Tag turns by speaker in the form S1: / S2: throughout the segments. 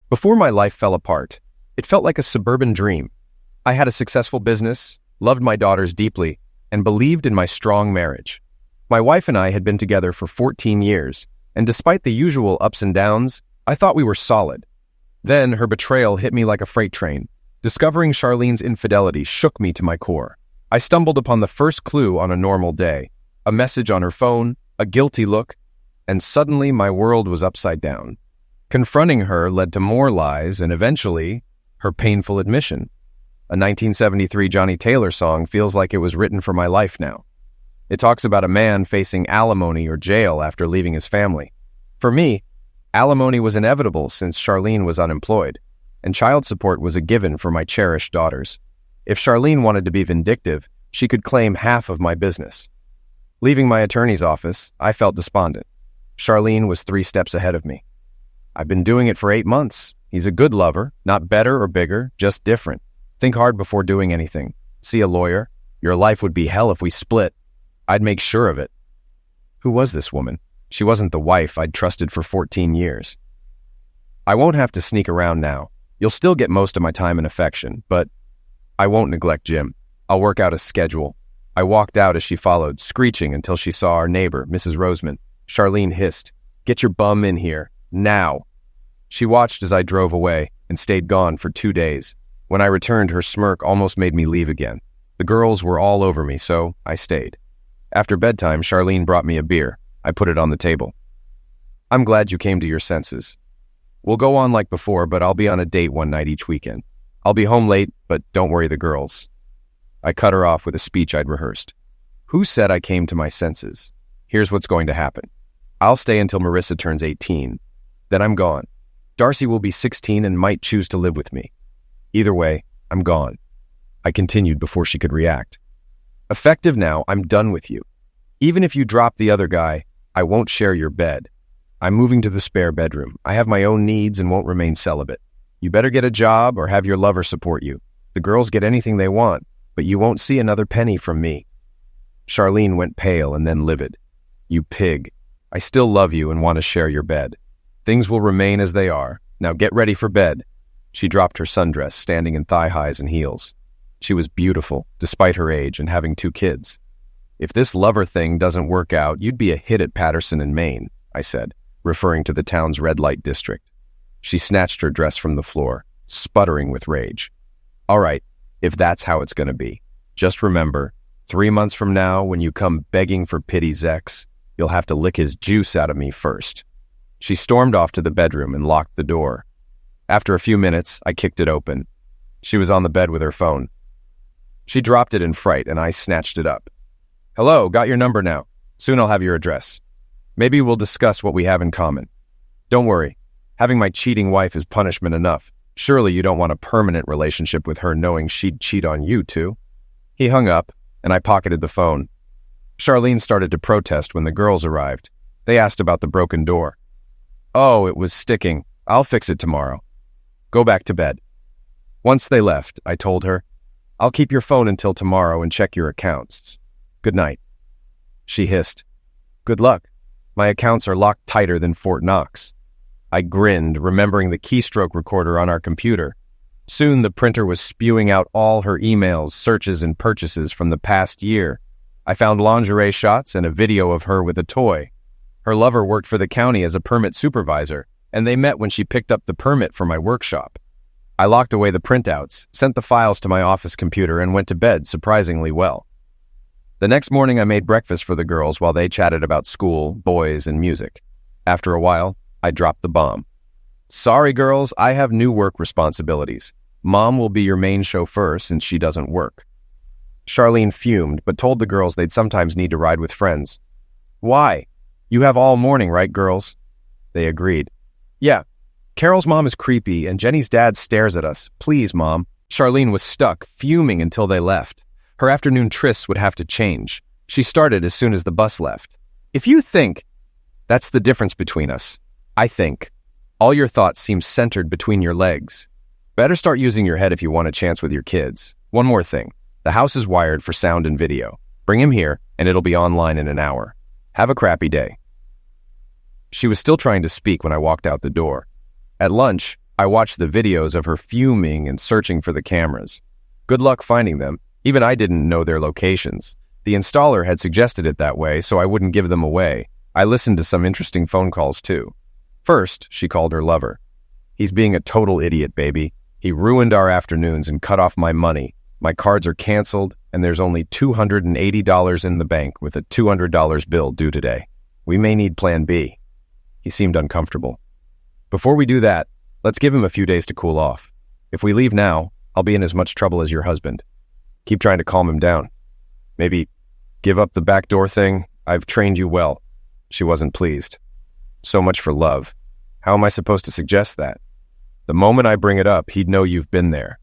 S1: Before my life fell apart, it felt like a suburban dream. I had a successful business, loved my daughters deeply, and believed in my strong marriage. My wife and I had been together for 14 years, and despite the usual ups and downs, I thought we were solid. Then her betrayal hit me like a freight train. Discovering Charlene's infidelity shook me to my core. I stumbled upon the first clue on a normal day, a message on her phone, a guilty look, and suddenly my world was upside down. Confronting her led to more lies and eventually, her painful admission. A 1973 Johnny Taylor song feels like it was written for my life now. It talks about a man facing alimony or jail after leaving his family. For me, alimony was inevitable since Charlene was unemployed, and child support was a given for my cherished daughters. If Charlene wanted to be vindictive, she could claim half of my business. Leaving my attorney's office, I felt despondent. Charlene was 3 steps ahead of me. I've been doing it for 8 months. He's a good lover, not better or bigger, just different. Think hard before doing anything. See a lawyer. Your life would be hell if we split. I'd make sure of it. Who was this woman? She wasn't the wife I'd trusted for 14 years. I won't have to sneak around now. You'll still get most of my time and affection, but I won't neglect Jim. I'll work out a schedule. I walked out as she followed, screeching until she saw our neighbor, Mrs. Roseman. Charlene hissed, "Get your bum in here, now." She watched as I drove away and stayed gone for 2 days. When I returned, her smirk almost made me leave again. The girls were all over me, so I stayed. After bedtime, Charlene brought me a beer. I put it on the table. "I'm glad you came to your senses. We'll go on like before, but I'll be on a date one night each weekend. I'll be home late, but don't worry the girls." I cut her off with a speech I'd rehearsed. Who said I came to my senses? Here's what's going to happen. I'll stay until Marissa turns 18. Then I'm gone. Darcy will be 16 and might choose to live with me. Either way, I'm gone. I continued before she could react. Effective now, I'm done with you. Even if you drop the other guy, I won't share your bed. I'm moving to the spare bedroom. I have my own needs and won't remain celibate. You better get a job or have your lover support you. The girls get anything they want, but you won't see another penny from me. Charlene went pale and then livid. You pig. I still love you and want to share your bed. Things will remain as they are. Now get ready for bed. She dropped her sundress, standing in thigh-highs and heels. She was beautiful, despite her age and having 2 kids. If this lover thing doesn't work out, you'd be a hit at Patterson in Maine, I said, referring to the town's red light district. She snatched her dress from the floor, sputtering with rage. All right, if that's how it's going to be. Just remember, 3 months from now, when you come begging for pity's ex, you'll have to lick his juice out of me first. She stormed off to the bedroom and locked the door. After a few minutes, I kicked it open. She was on the bed with her phone. She dropped it in fright, and I snatched it up. "Hello, got your number now. Soon I'll have your address. Maybe we'll discuss what we have in common. Don't worry, having my cheating wife is punishment enough. Surely you don't want a permanent relationship with her knowing she'd cheat on you, too." He hung up, and I pocketed the phone. Charlene started to protest when the girls arrived. They asked about the broken door. "Oh, it was sticking. I'll fix it tomorrow. Go back to bed." Once they left, I told her, "I'll keep your phone until tomorrow and check your accounts. Good night." She hissed, "Good luck. My accounts are locked tighter than Fort Knox." I grinned, remembering the keystroke recorder on our computer. Soon the printer was spewing out all her emails, searches, and purchases from the past year. I found lingerie shots and a video of her with a toy. Her lover worked for the county as a permit supervisor, and they met when she picked up the permit for my workshop. I locked away the printouts, sent the files to my office computer, and went to bed surprisingly well. The next morning I made breakfast for the girls while they chatted about school, boys, and music. After a while, I dropped the bomb. "Sorry, girls, I have new work responsibilities. Mom will be your main chauffeur since she doesn't work." Charlene fumed, but told the girls they'd sometimes need to ride with friends. "Why? You have all morning, right, girls?" They agreed. "Yeah. Carol's mom is creepy, and Jenny's dad stares at us. Please, Mom." Charlene was stuck, fuming until they left. Her afternoon trysts would have to change. She started as soon as the bus left. "If you think..." "That's the difference between us. I think. All your thoughts seem centered between your legs. Better start using your head if you want a chance with your kids. One more thing. The house is wired for sound and video. Bring him here, and it'll be online in an hour. Have a crappy day." She was still trying to speak when I walked out the door. At lunch, I watched the videos of her fuming and searching for the cameras. Good luck finding them. Even I didn't know their locations. The installer had suggested it that way, so I wouldn't give them away. I listened to some interesting phone calls, too. First, she called her lover. He's being a total idiot, baby. He ruined our afternoons and cut off my money. My cards are canceled, and there's only $280 in the bank with a $200 bill due today. We may need Plan B. He seemed uncomfortable. Before we do that, let's give him a few days to cool off. If we leave now, I'll be in as much trouble as your husband. Keep trying to calm him down. Maybe give up the backdoor thing. I've trained you well. She wasn't pleased. So much for love. How am I supposed to suggest that? The moment I bring it up, he'd know you've been there.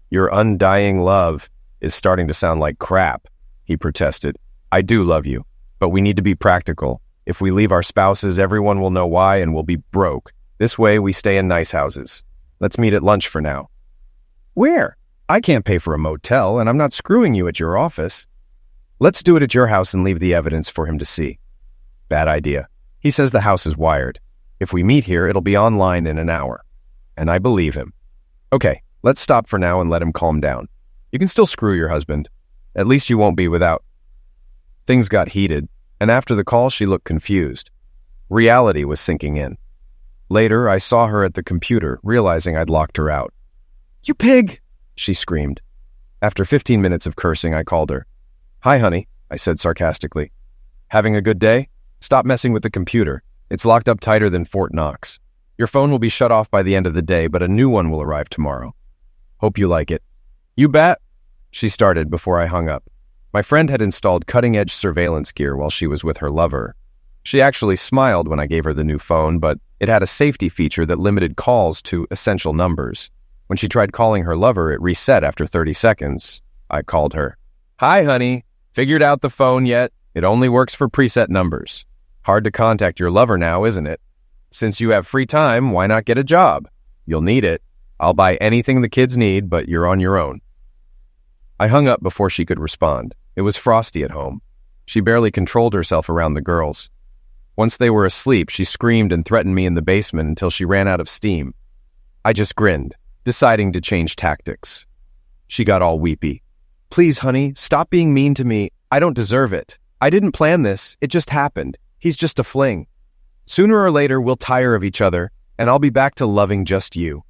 S1: Your undying love is starting to sound like crap, he protested. I do love you, but we need to be practical. If we leave our spouses, everyone will know why and we'll be broke. This way, we stay in nice houses. Let's meet at lunch for now. Where? I can't pay for a motel, and I'm not screwing you at your office. Let's do it at your house and leave the evidence for him to see. Bad idea. He says the house is wired. If we meet here, it'll be online in an hour. And I believe him. Okay, let's stop for now and let him calm down. You can still screw your husband. At least you won't be without. Things got heated, and after the call, she looked confused. Reality was sinking in. Later, I saw her at the computer, realizing I'd locked her out. You pig! She screamed. After 15 minutes of cursing, I called her. Hi, honey, I said sarcastically. Having a good day? Stop messing with the computer. It's locked up tighter than Fort Knox. Your phone will be shut off by the end of the day, but a new one will arrive tomorrow. Hope you like it. You bet, she started before I hung up. My friend had installed cutting-edge surveillance gear while she was with her lover. She actually smiled when I gave her the new phone, but it had a safety feature that limited calls to essential numbers. When she tried calling her lover, it reset after 30 seconds. I called her. Hi, honey. Figured out the phone yet? It only works for preset numbers. Hard to contact your lover now, isn't it? Since you have free time, why not get a job? You'll need it. I'll buy anything the kids need, but you're on your own. I hung up before she could respond. It was frosty at home. She barely controlled herself around the girls. Once they were asleep, she screamed and threatened me in the basement until she ran out of steam. I just grinned, deciding to change tactics. She got all weepy. Please, honey, stop being mean to me. I don't deserve it. I didn't plan this. It just happened. He's just a fling. Sooner or later, we'll tire of each other, and I'll be back to loving just you.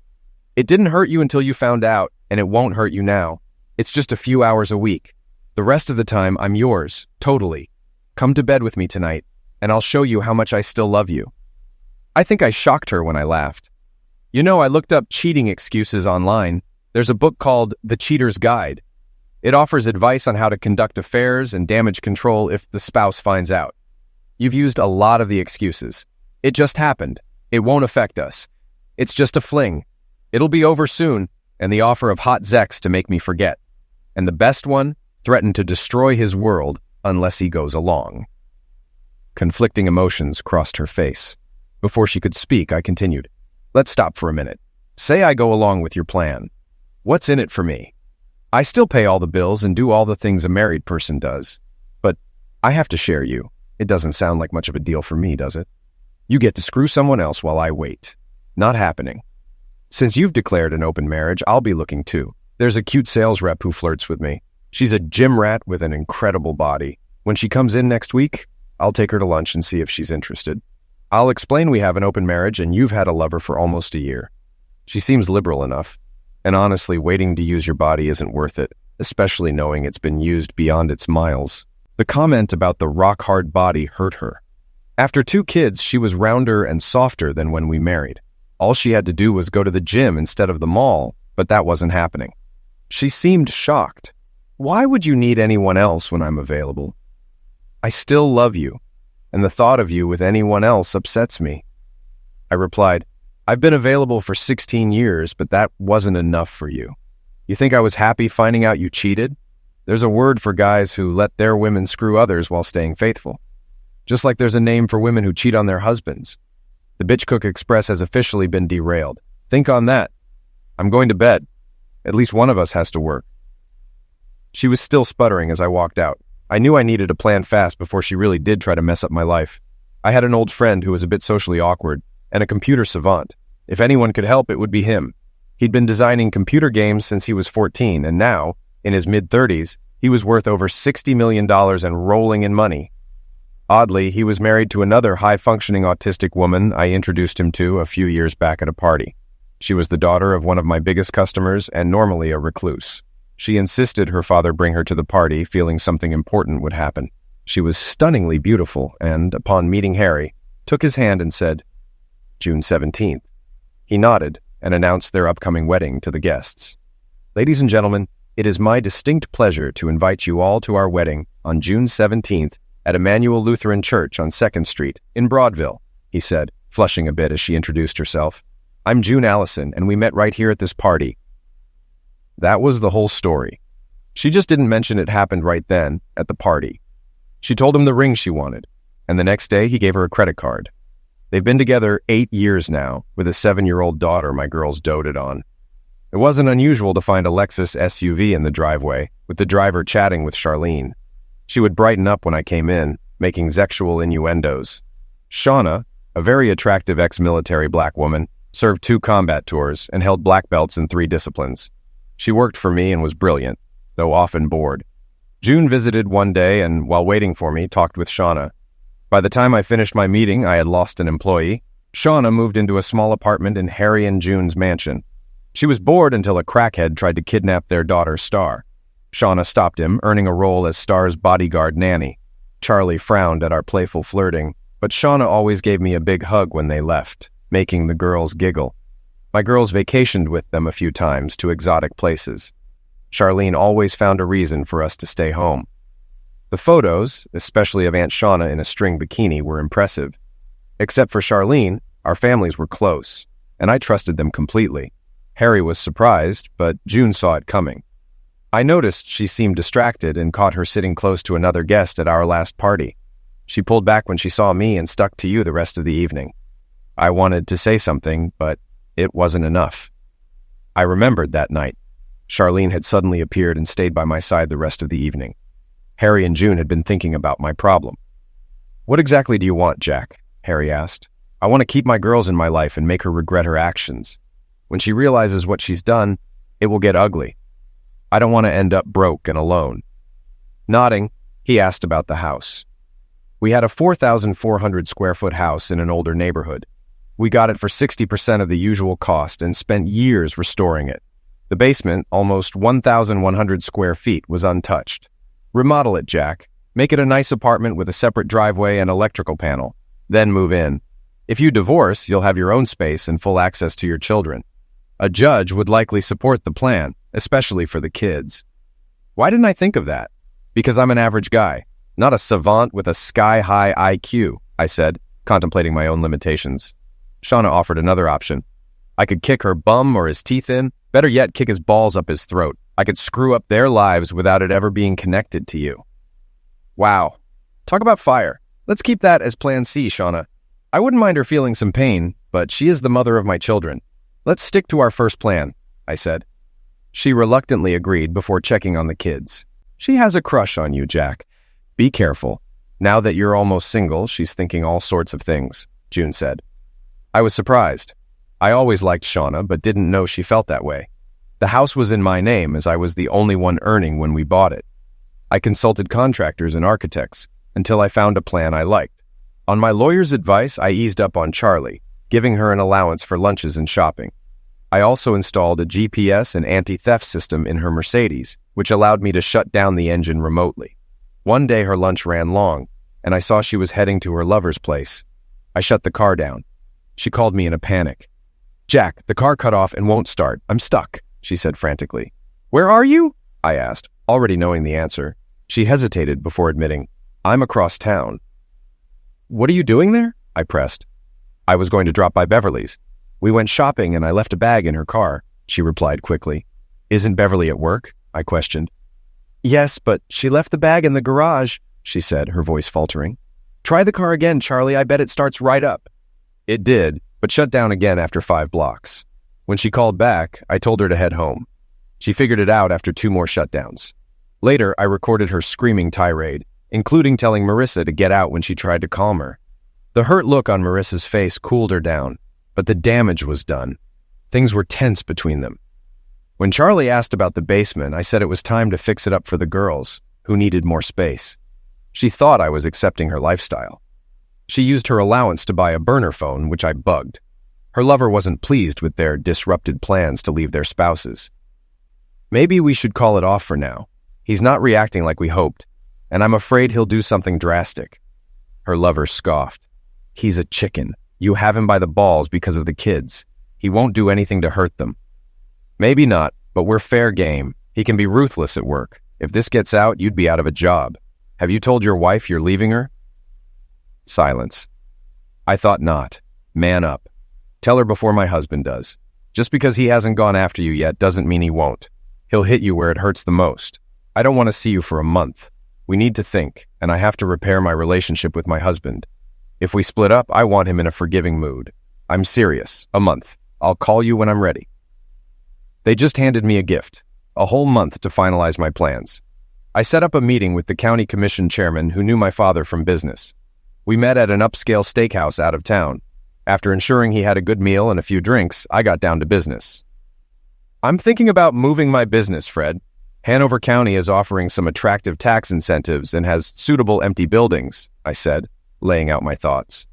S1: It didn't hurt you until you found out, and it won't hurt you now. It's just a few hours a week. The rest of the time, I'm yours, totally. Come to bed with me tonight, and I'll show you how much I still love you. I think I shocked her when I laughed. You know, I looked up cheating excuses online. There's a book called The Cheater's Guide. It offers advice on how to conduct affairs and damage control if the spouse finds out. You've used a lot of the excuses. It just happened. It won't affect us. It's just a fling. It'll be over soon, and the offer of hot Zex to make me forget. And the best one threatened to destroy his world unless he goes along. Conflicting emotions crossed her face. Before she could speak, I continued. Let's stop for a minute. Say I go along with your plan. What's in it for me? I still pay all the bills and do all the things a married person does. But I have to share you. It doesn't sound like much of a deal for me, does it? You get to screw someone else while I wait. Not happening. Since you've declared an open marriage, I'll be looking too. There's a cute sales rep who flirts with me. She's a gym rat with an incredible body. When she comes in next week, I'll take her to lunch and see if she's interested. I'll explain we have an open marriage and you've had a lover for almost a year. She seems liberal enough. And honestly, waiting to use your body isn't worth it, especially knowing it's been used beyond its miles. The comment about the rock-hard body hurt her. After 2 kids, she was rounder and softer than when we married. All she had to do was go to the gym instead of the mall, but that wasn't happening. She seemed shocked. Why would you need anyone else when I'm available? I still love you, and the thought of you with anyone else upsets me. I replied, I've been available for 16 years, but that wasn't enough for you. You think I was happy finding out you cheated? There's a word for guys who let their women screw others while staying faithful. Just like there's a name for women who cheat on their husbands. The Bitch Cook Express has officially been derailed. Think on that. I'm going to bed. At least one of us has to work. She was still sputtering as I walked out. I knew I needed to plan fast before she really did try to mess up my life. I had an old friend who was a bit socially awkward and a computer savant. If anyone could help, it would be him. He'd been designing computer games since he was 14, and now, in his mid-30s, he was worth over $60 million and rolling in money. Oddly, he was married to another high-functioning autistic woman I introduced him to a few years back at a party. She was the daughter of one of my biggest customers and normally a recluse. She insisted her father bring her to the party, feeling something important would happen. She was stunningly beautiful and, upon meeting Harry, took his hand and said, "June 17th. He nodded and announced their upcoming wedding to the guests. "Ladies and gentlemen, it is my distinct pleasure to invite you all to our wedding on June 17th at Emmanuel Lutheran Church on 2nd Street in Broadville," he said, flushing a bit as she introduced herself. "I'm June Allison, and we met right here at this party." That was the whole story. She just didn't mention it happened right then, at the party. She told him the ring she wanted, and the next day he gave her a credit card. They've been together 8 years now, with a 7-year-old daughter my girls doted on. It wasn't unusual to find a Lexus SUV in the driveway, with the driver chatting with Charlene. She would brighten up when I came in, making sexual innuendos. Shauna, a very attractive ex-military black woman, served 2 combat tours and held black belts in 3 disciplines. She worked for me and was brilliant, though often bored. June visited one day and, while waiting for me, talked with Shauna. By the time I finished my meeting, I had lost an employee. Shauna moved into a small apartment in Harry and June's mansion. She was bored until a crackhead tried to kidnap their daughter, Star. Shauna stopped him, earning a role as Star's bodyguard nanny. Charlie frowned at our playful flirting, but Shauna always gave me a big hug when they left, making the girls giggle. My girls vacationed with them a few times to exotic places. Charlene always found a reason for us to stay home. The photos, especially of Aunt Shauna in a string bikini, were impressive. Except for Charlene, our families were close, and I trusted them completely. Harry was surprised, but June saw it coming. I noticed she seemed distracted and caught her sitting close to another guest at our last party. She pulled back when she saw me and stuck to you the rest of the evening. I wanted to say something, but it wasn't enough. I remembered that night. Charlene had suddenly appeared and stayed by my side the rest of the evening. Harry and June had been thinking about my problem. "What exactly do you want, Jack?" Harry asked. "I want to keep my girls in my life and make her regret her actions. When she realizes what she's done, it will get ugly. I don't want to end up broke and alone." Nodding, he asked about the house. We had a 4,400 square foot house in an older neighborhood. We got it for 60% of the usual cost and spent years restoring it. The basement, almost 1,100 square feet, was untouched. "Remodel it, Jack. Make it a nice apartment with a separate driveway and electrical panel. Then move in. If you divorce, you'll have your own space and full access to your children. A judge would likely support the plan, especially for the kids." Why didn't I think of that? Because I'm an average guy, not a savant with a sky-high IQ, I said, contemplating my own limitations. Shauna offered another option. I could kick her bum or his teeth in, better yet kick his balls up his throat. I could screw up their lives without it ever being connected to you. Wow. Talk about fire. Let's keep that as plan C, Shauna. I wouldn't mind her feeling some pain, but she is the mother of my children. Let's stick to our first plan, I said. She reluctantly agreed before checking on the kids. She has a crush on you, Jack. Be careful. Now that you're almost single, she's thinking all sorts of things, June said. I was surprised. I always liked Shauna, but didn't know she felt that way. The house was in my name as I was the only one earning when we bought it. I consulted contractors and architects until I found a plan I liked. On my lawyer's advice, I eased up on Charlie, giving her an allowance for lunches and shopping. I also installed a GPS and anti-theft system in her Mercedes, which allowed me to shut down the engine remotely. One day her lunch ran long, and I saw she was heading to her lover's place. I shut the car down. She called me in a panic. Jack, the car cut off and won't start. I'm stuck, she said frantically. Where are you? I asked, already knowing the answer. She hesitated before admitting, I'm across town. What are you doing there? I pressed. I was going to drop by Beverly's. We went shopping and I left a bag in her car, she replied quickly. Isn't Beverly at work? I questioned. Yes, but she left the bag in the garage, she said, her voice faltering. Try the car again, Charlie. I bet it starts right up. It did, but shut down again after 5 blocks. When she called back, I told her to head home. She figured it out after 2 more shutdowns. Later, I recorded her screaming tirade, including telling Marissa to get out when she tried to calm her. The hurt look on Marissa's face cooled her down. but the damage was done. Things were tense between them. When Charlie asked about the basement, I said it was time to fix it up for the girls, who needed more space. She thought I was accepting her lifestyle. She used her allowance to buy a burner phone, which I bugged. Her lover wasn't pleased with their disrupted plans to leave their spouses. Maybe we should call it off for now. He's not reacting like we hoped, and I'm afraid he'll do something drastic. Her lover scoffed. He's a chicken. You have him by the balls because of the kids. He won't do anything to hurt them. Maybe not, but we're fair game. He can be ruthless at work. If this gets out, you'd be out of a job. Have you told your wife you're leaving her? Silence. I thought not. Man up. Tell her before my husband does. Just because he hasn't gone after you yet doesn't mean he won't. He'll hit you where it hurts the most. I don't want to see you for a month. We need to think, and I have to repair my relationship with my husband. If we split up, I want him in a forgiving mood. I'm serious. A month. I'll call you when I'm ready. They just handed me a gift. A whole month to finalize my plans. I set up a meeting with the county commission chairman who knew my father from business. We met at an upscale steakhouse out of town. After ensuring he had a good meal and a few drinks, I got down to business. I'm thinking about moving my business, Fred. Hanover County is offering some attractive tax incentives and has suitable empty buildings, I said, laying out my thoughts.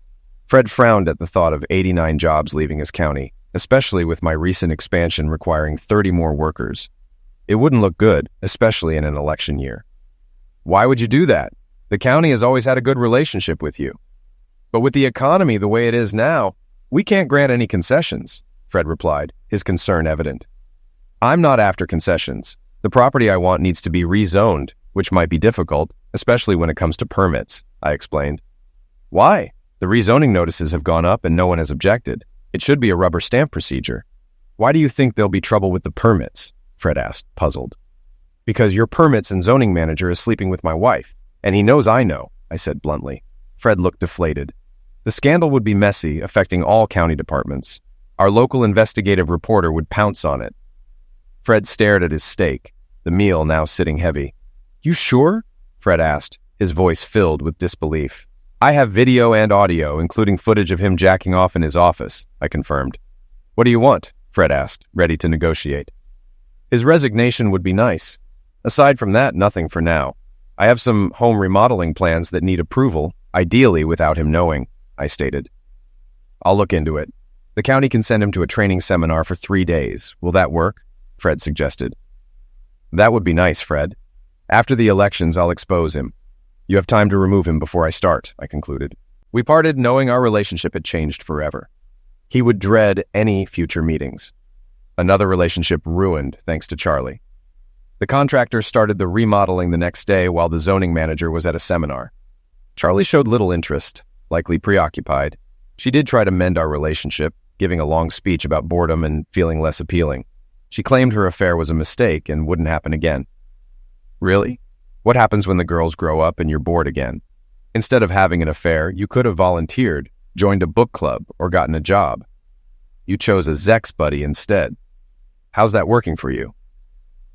S1: Fred frowned at the thought of 89 jobs leaving his county, especially with my recent expansion requiring 30 more workers. It wouldn't look good, especially in an election year. Why would you do that? The county has always had a good relationship with you. But with the economy the way it is now, we can't grant any concessions, Fred replied, his concern evident. I'm not after concessions. The property I want needs to be rezoned, which might be difficult, especially when it comes to permits, I explained. Why? The rezoning notices have gone up and no one has objected. It should be a rubber stamp procedure. Why do you think there'll be trouble with the permits? Fred asked, puzzled. Because your permits and zoning manager is sleeping with my wife, and he knows I know, I said bluntly. Fred looked deflated. The scandal would be messy, affecting all county departments. Our local investigative reporter would pounce on it. Fred stared at his steak, the meal now sitting heavy. You sure? Fred asked, his voice filled with disbelief. I have video and audio, including footage of him jacking off in his office, I confirmed. What do you want? Fred asked, ready to negotiate. His resignation would be nice. Aside from that, nothing for now. I have some home remodeling plans that need approval, ideally without him knowing, I stated. I'll look into it. The county can send him to a training seminar for 3 days. Will that work? Fred suggested. That would be nice, Fred. After the elections, I'll expose him. You have time to remove him before I start, I concluded. We parted knowing our relationship had changed forever. He would dread any future meetings. Another relationship ruined thanks to Charlie. The contractor started the remodeling the next day while the zoning manager was at a seminar. Charlie showed little interest, likely preoccupied. She did try to mend our relationship, giving a long speech about boredom and feeling less appealing. She claimed her affair was a mistake and wouldn't happen again. Really? What happens when the girls grow up and you're bored again? Instead of having an affair, you could have volunteered, joined a book club, or gotten a job. You chose a Zex buddy instead. How's that working for you?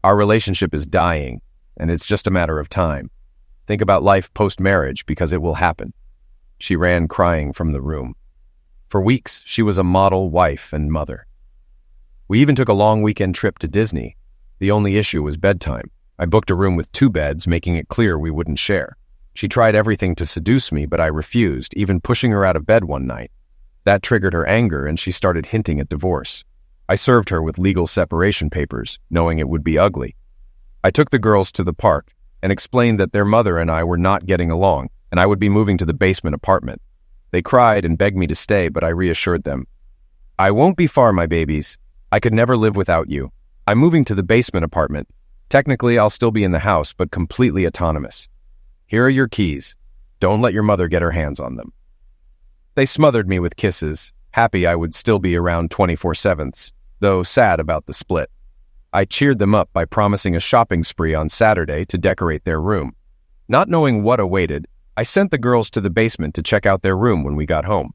S1: Our relationship is dying, and it's just a matter of time. Think about life post-marriage because it will happen. She ran crying from the room. For weeks, she was a model wife and mother. We even took a long weekend trip to Disney. The only issue was bedtime. I booked a room with 2 beds, making it clear we wouldn't share. She tried everything to seduce me, but I refused, even pushing her out of bed one night. That triggered her anger, and she started hinting at divorce. I served her with legal separation papers, knowing it would be ugly. I took the girls to the park and explained that their mother and I were not getting along, and I would be moving to the basement apartment. They cried and begged me to stay, but I reassured them. I won't be far, my babies. I could never live without you. I'm moving to the basement apartment. Technically, I'll still be in the house, but completely autonomous. Here are your keys. Don't let your mother get her hands on them. They smothered me with kisses, happy I would still be around 24/7, though sad about the split. I cheered them up by promising a shopping spree on Saturday to decorate their room. Not knowing what awaited, I sent the girls to the basement to check out their room when we got home.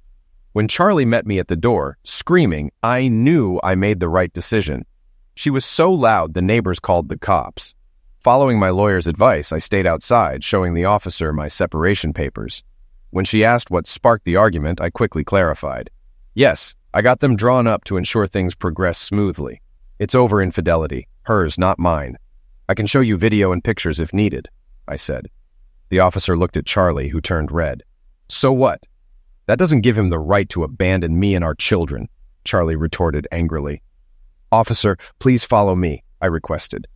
S1: When Charlie met me at the door, screaming, I knew I made the right decision. She was so loud the neighbors called the cops. Following my lawyer's advice, I stayed outside, showing the officer my separation papers. When she asked what sparked the argument, I quickly clarified. Yes, I got them drawn up to ensure things progress smoothly. It's over infidelity, hers, not mine. I can show you video and pictures if needed, I said. The officer looked at Charlie, who turned red. So what? That doesn't give him the right to abandon me and our children, Charlie retorted angrily. Officer, please follow me, I requested.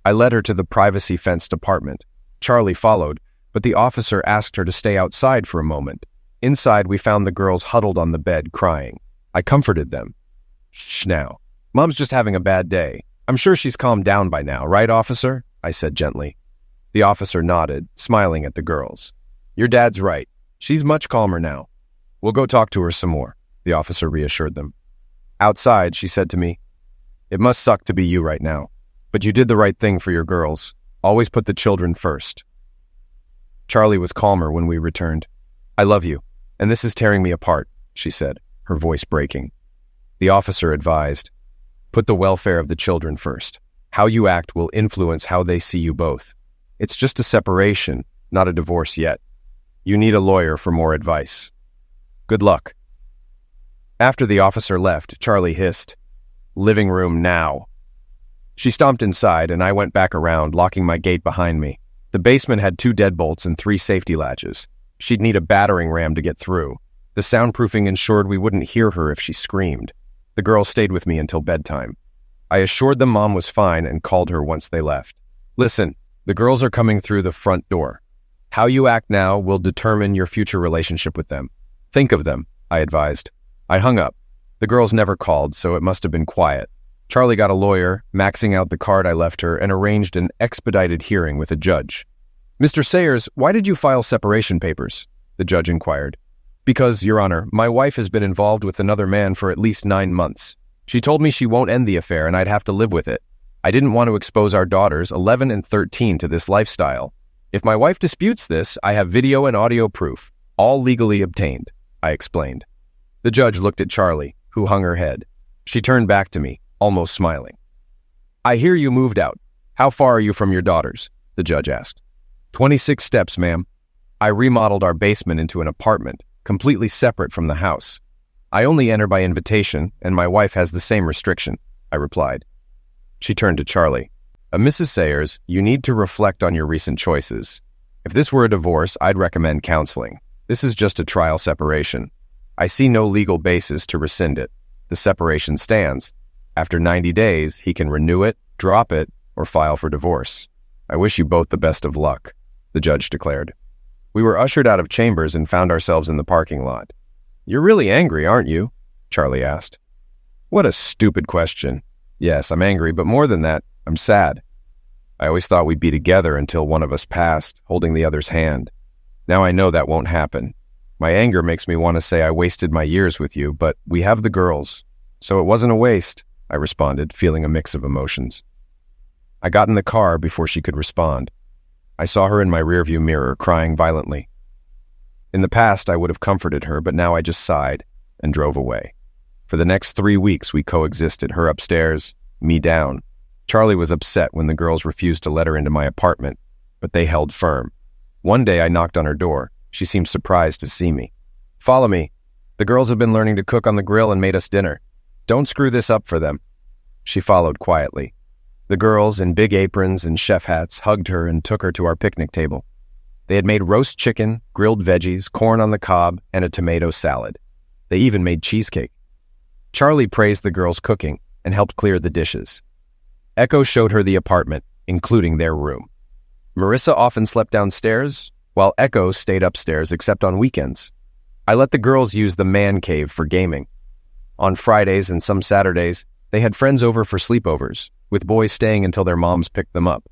S1: I led her to the privacy-fenced apartment. Charlie followed, but the officer asked her to stay outside for a moment. Inside, we found the girls huddled on the bed, crying. I comforted them. Shh now. Mom's just having a bad day. I'm sure she's calmed down by now, right, officer? I said gently. The officer nodded, smiling at the girls. Your dad's right. She's much calmer now. We'll go talk to her some more, the officer reassured them. Outside, she said to me, it must suck to be you right now, but you did the right thing for your girls. Always put the children first. Charlie was calmer when we returned. I love you, and this is tearing me apart, she said, her voice breaking. The officer advised, put the welfare of the children first. How you act will influence how they see you both. It's just a separation, not a divorce yet. You need a lawyer for more advice. Good luck. After the officer left, Charlie hissed, living room now. She stomped inside, and I went back around, locking my gate behind me. The basement had 2 deadbolts and 3 safety latches. She'd need a battering ram to get through. The soundproofing ensured we wouldn't hear her if she screamed. The girls stayed with me until bedtime. I assured them Mom was fine and called her once they left. Listen, the girls are coming through the front door. How you act now will determine your future relationship with them. Think of them, I advised. I hung up. The girls never called, so it must have been quiet. Charlie got a lawyer, maxing out the card I left her, and arranged an expedited hearing with a judge. Mr. Sayers, why did you file separation papers? The judge inquired. Because, Your Honor, my wife has been involved with another man for at least 9 months. She told me she won't end the affair and I'd have to live with it. I didn't want to expose our daughters, 11 and 13, to this lifestyle. If my wife disputes this, I have video and audio proof, all legally obtained, I explained. The judge looked at Charlie, who hung her head. She turned back to me, almost smiling. I hear you moved out. How far are you from your daughters? The judge asked. 26 steps, ma'am. I remodeled our basement into an apartment, completely separate from the house. I only enter by invitation, and my wife has the same restriction, I replied. She turned to Charlie. Mrs. Sayers, you need to reflect on your recent choices. If this were a divorce, I'd recommend counseling. This is just a trial separation. I see no legal basis to rescind it. The separation stands. After 90 days, he can renew it, drop it, or file for divorce. I wish you both the best of luck, the judge declared. We were ushered out of chambers and found ourselves in the parking lot. You're really angry, aren't you? Charlie asked. What a stupid question. Yes, I'm angry, but more than that, I'm sad. I always thought we'd be together until one of us passed, holding the other's hand. Now I know that won't happen. My anger makes me want to say I wasted my years with you, but we have the girls. So it wasn't a waste, I responded, feeling a mix of emotions. I got in the car before she could respond. I saw her in my rearview mirror, crying violently. In the past, I would have comforted her, but now I just sighed and drove away. For the next 3 weeks, we coexisted, her upstairs, me down. Charlie was upset when the girls refused to let her into my apartment, but they held firm. One day, I knocked on her door. She seemed surprised to see me. Follow me. The girls have been learning to cook on the grill and made us dinner. Don't screw this up for them. She followed quietly. The girls, in big aprons and chef hats, hugged her and took her to our picnic table. They had made roast chicken, grilled veggies, corn on the cob, and a tomato salad. They even made cheesecake. Charlie praised the girls' cooking and helped clear the dishes. Echo showed her the apartment, including their room. Marissa often slept downstairs, while Echo stayed upstairs except on weekends. I let the girls use the man cave for gaming. On Fridays and some Saturdays, they had friends over for sleepovers, with boys staying until their moms picked them up.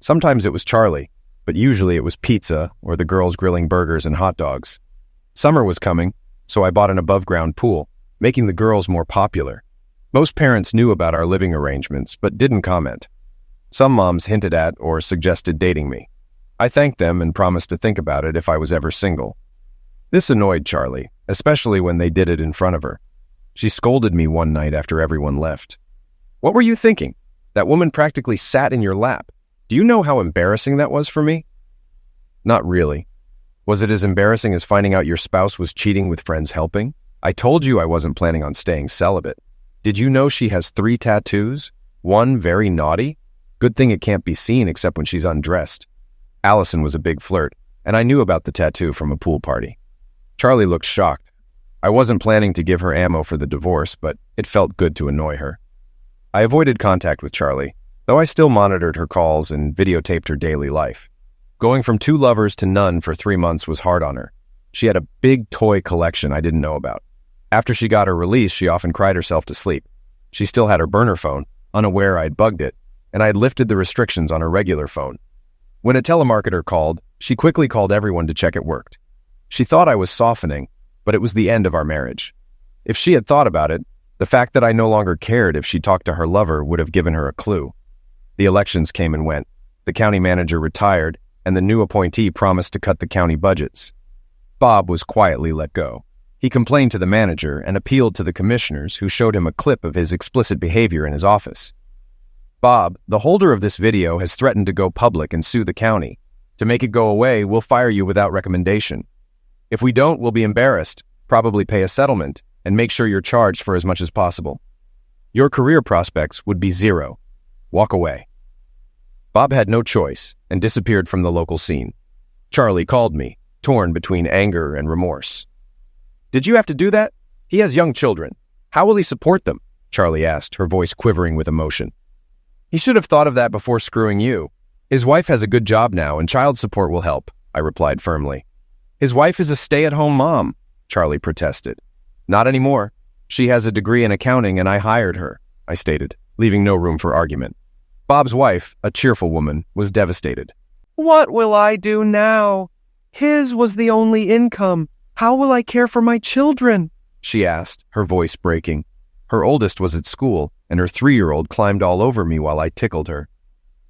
S1: Sometimes it was Charlie, but usually it was pizza or the girls grilling burgers and hot dogs. Summer was coming, so I bought an above-ground pool, making the girls more popular. Most parents knew about our living arrangements, but didn't comment. Some moms hinted at or suggested dating me. I thanked them and promised to think about it if I was ever single. This annoyed Charlie, especially when they did it in front of her. She scolded me one night after everyone left. What were you thinking? That woman practically sat in your lap. Do you know how embarrassing that was for me? Not really. Was it as embarrassing as finding out your spouse was cheating with friends helping? I told you I wasn't planning on staying celibate. Did you know she has 3 tattoos? One very naughty. Good thing it can't be seen except when she's undressed. Allison was a big flirt, and I knew about the tattoo from a pool party. Charlie looked shocked. I wasn't planning to give her ammo for the divorce, but it felt good to annoy her. I avoided contact with Charlie, though I still monitored her calls and videotaped her daily life. Going from 2 lovers to none for 3 months was hard on her. She had a big toy collection I didn't know about. After she got her release, she often cried herself to sleep. She still had her burner phone, unaware I'd bugged it, and I'd lifted the restrictions on her regular phone. When a telemarketer called, she quickly called everyone to check it worked. She thought I was softening, but it was the end of our marriage. If she had thought about it, the fact that I no longer cared if she talked to her lover would have given her a clue. The elections came and went. The county manager retired, and the new appointee promised to cut the county budgets. Bob was quietly let go. He complained to the manager and appealed to the commissioners, who showed him a clip of his explicit behavior in his office. Bob, the holder of this video, has threatened to go public and sue the county. To make it go away, we'll fire you without recommendation. If we don't, we'll be embarrassed, probably pay a settlement, and make sure you're charged for as much as possible. Your career prospects would be 0. Walk away. Bob had no choice and disappeared from the local scene. Charlie called me, torn between anger and remorse. Did you have to do that? He has young children. How will he support them? Charlie asked, her voice quivering with emotion. He should have thought of that before screwing you. His wife has a good job now, and child support will help, I replied firmly. His wife is a stay-at-home mom, Charlie protested. Not anymore. She has a degree in accounting, and I hired her, I stated, leaving no room for argument. Bob's wife, a cheerful woman, was devastated. What will I do now? His was the only income. How will I care for my children? She asked, her voice breaking. Her oldest was at school, and her 3-year-old climbed all over me while I tickled her.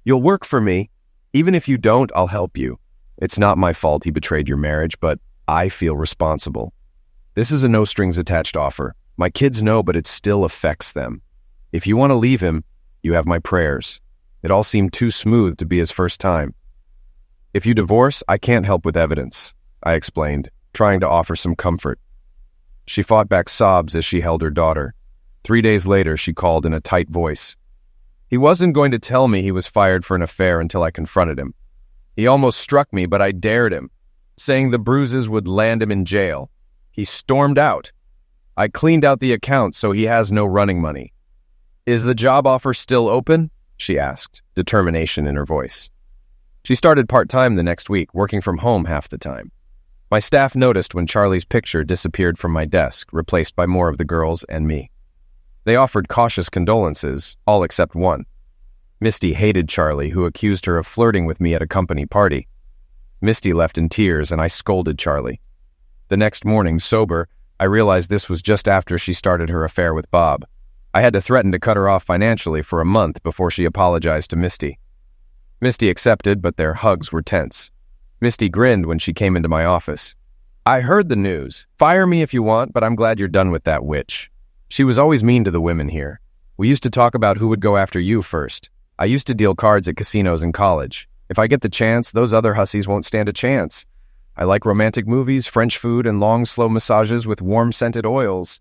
S1: You'll work for me. Even if you don't, I'll help you. It's not my fault he betrayed your marriage, but I feel responsible. This is a no-strings-attached offer. My kids know, but it still affects them. If you want to leave him, you have my prayers. It all seemed too smooth to be his first time. If you divorce, I can't help with evidence, I explained, trying to offer some comfort. She fought back sobs as she held her daughter. 3 days later, she called in a tight voice. He wasn't going to tell me he was fired for an affair until I confronted him. He almost struck me, but I dared him, saying the bruises would land him in jail. He stormed out. I cleaned out the account so he has no running money. Is the job offer still open? She asked, determination in her voice. She started part-time the next week, working from home half the time. My staff noticed when Charlie's picture disappeared from my desk, replaced by more of the girls and me. They offered cautious condolences, all except one. Misty hated Charlie, who accused her of flirting with me at a company party. Misty left in tears, and I scolded Charlie. The next morning, sober, I realized this was just after she started her affair with Bob. I had to threaten to cut her off financially for a month before she apologized to Misty. Misty accepted, but their hugs were tense. Misty grinned when she came into my office. I heard the news. Fire me if you want, but I'm glad you're done with that witch. She was always mean to the women here. We used to talk about who would go after you first. I used to deal cards at casinos in college. If I get the chance, those other hussies won't stand a chance. I like romantic movies, French food, and long, slow massages with warm-scented oils.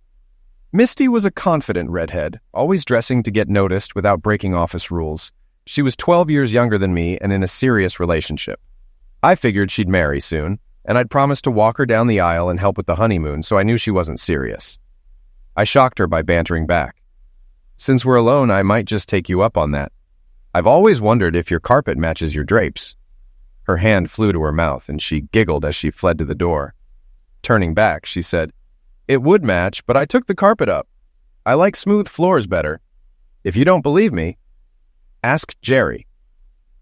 S1: Misty was a confident redhead, always dressing to get noticed without breaking office rules. She was 12 years younger than me and in a serious relationship. I figured she'd marry soon, and I'd promised to walk her down the aisle and help with the honeymoon, so I knew she wasn't serious. I shocked her by bantering back. Since we're alone, I might just take you up on that. I've always wondered if your carpet matches your drapes. Her hand flew to her mouth, and she giggled as she fled to the door. Turning back, she said, It would match, but I took the carpet up. I like smooth floors better. If you don't believe me, ask Jerry.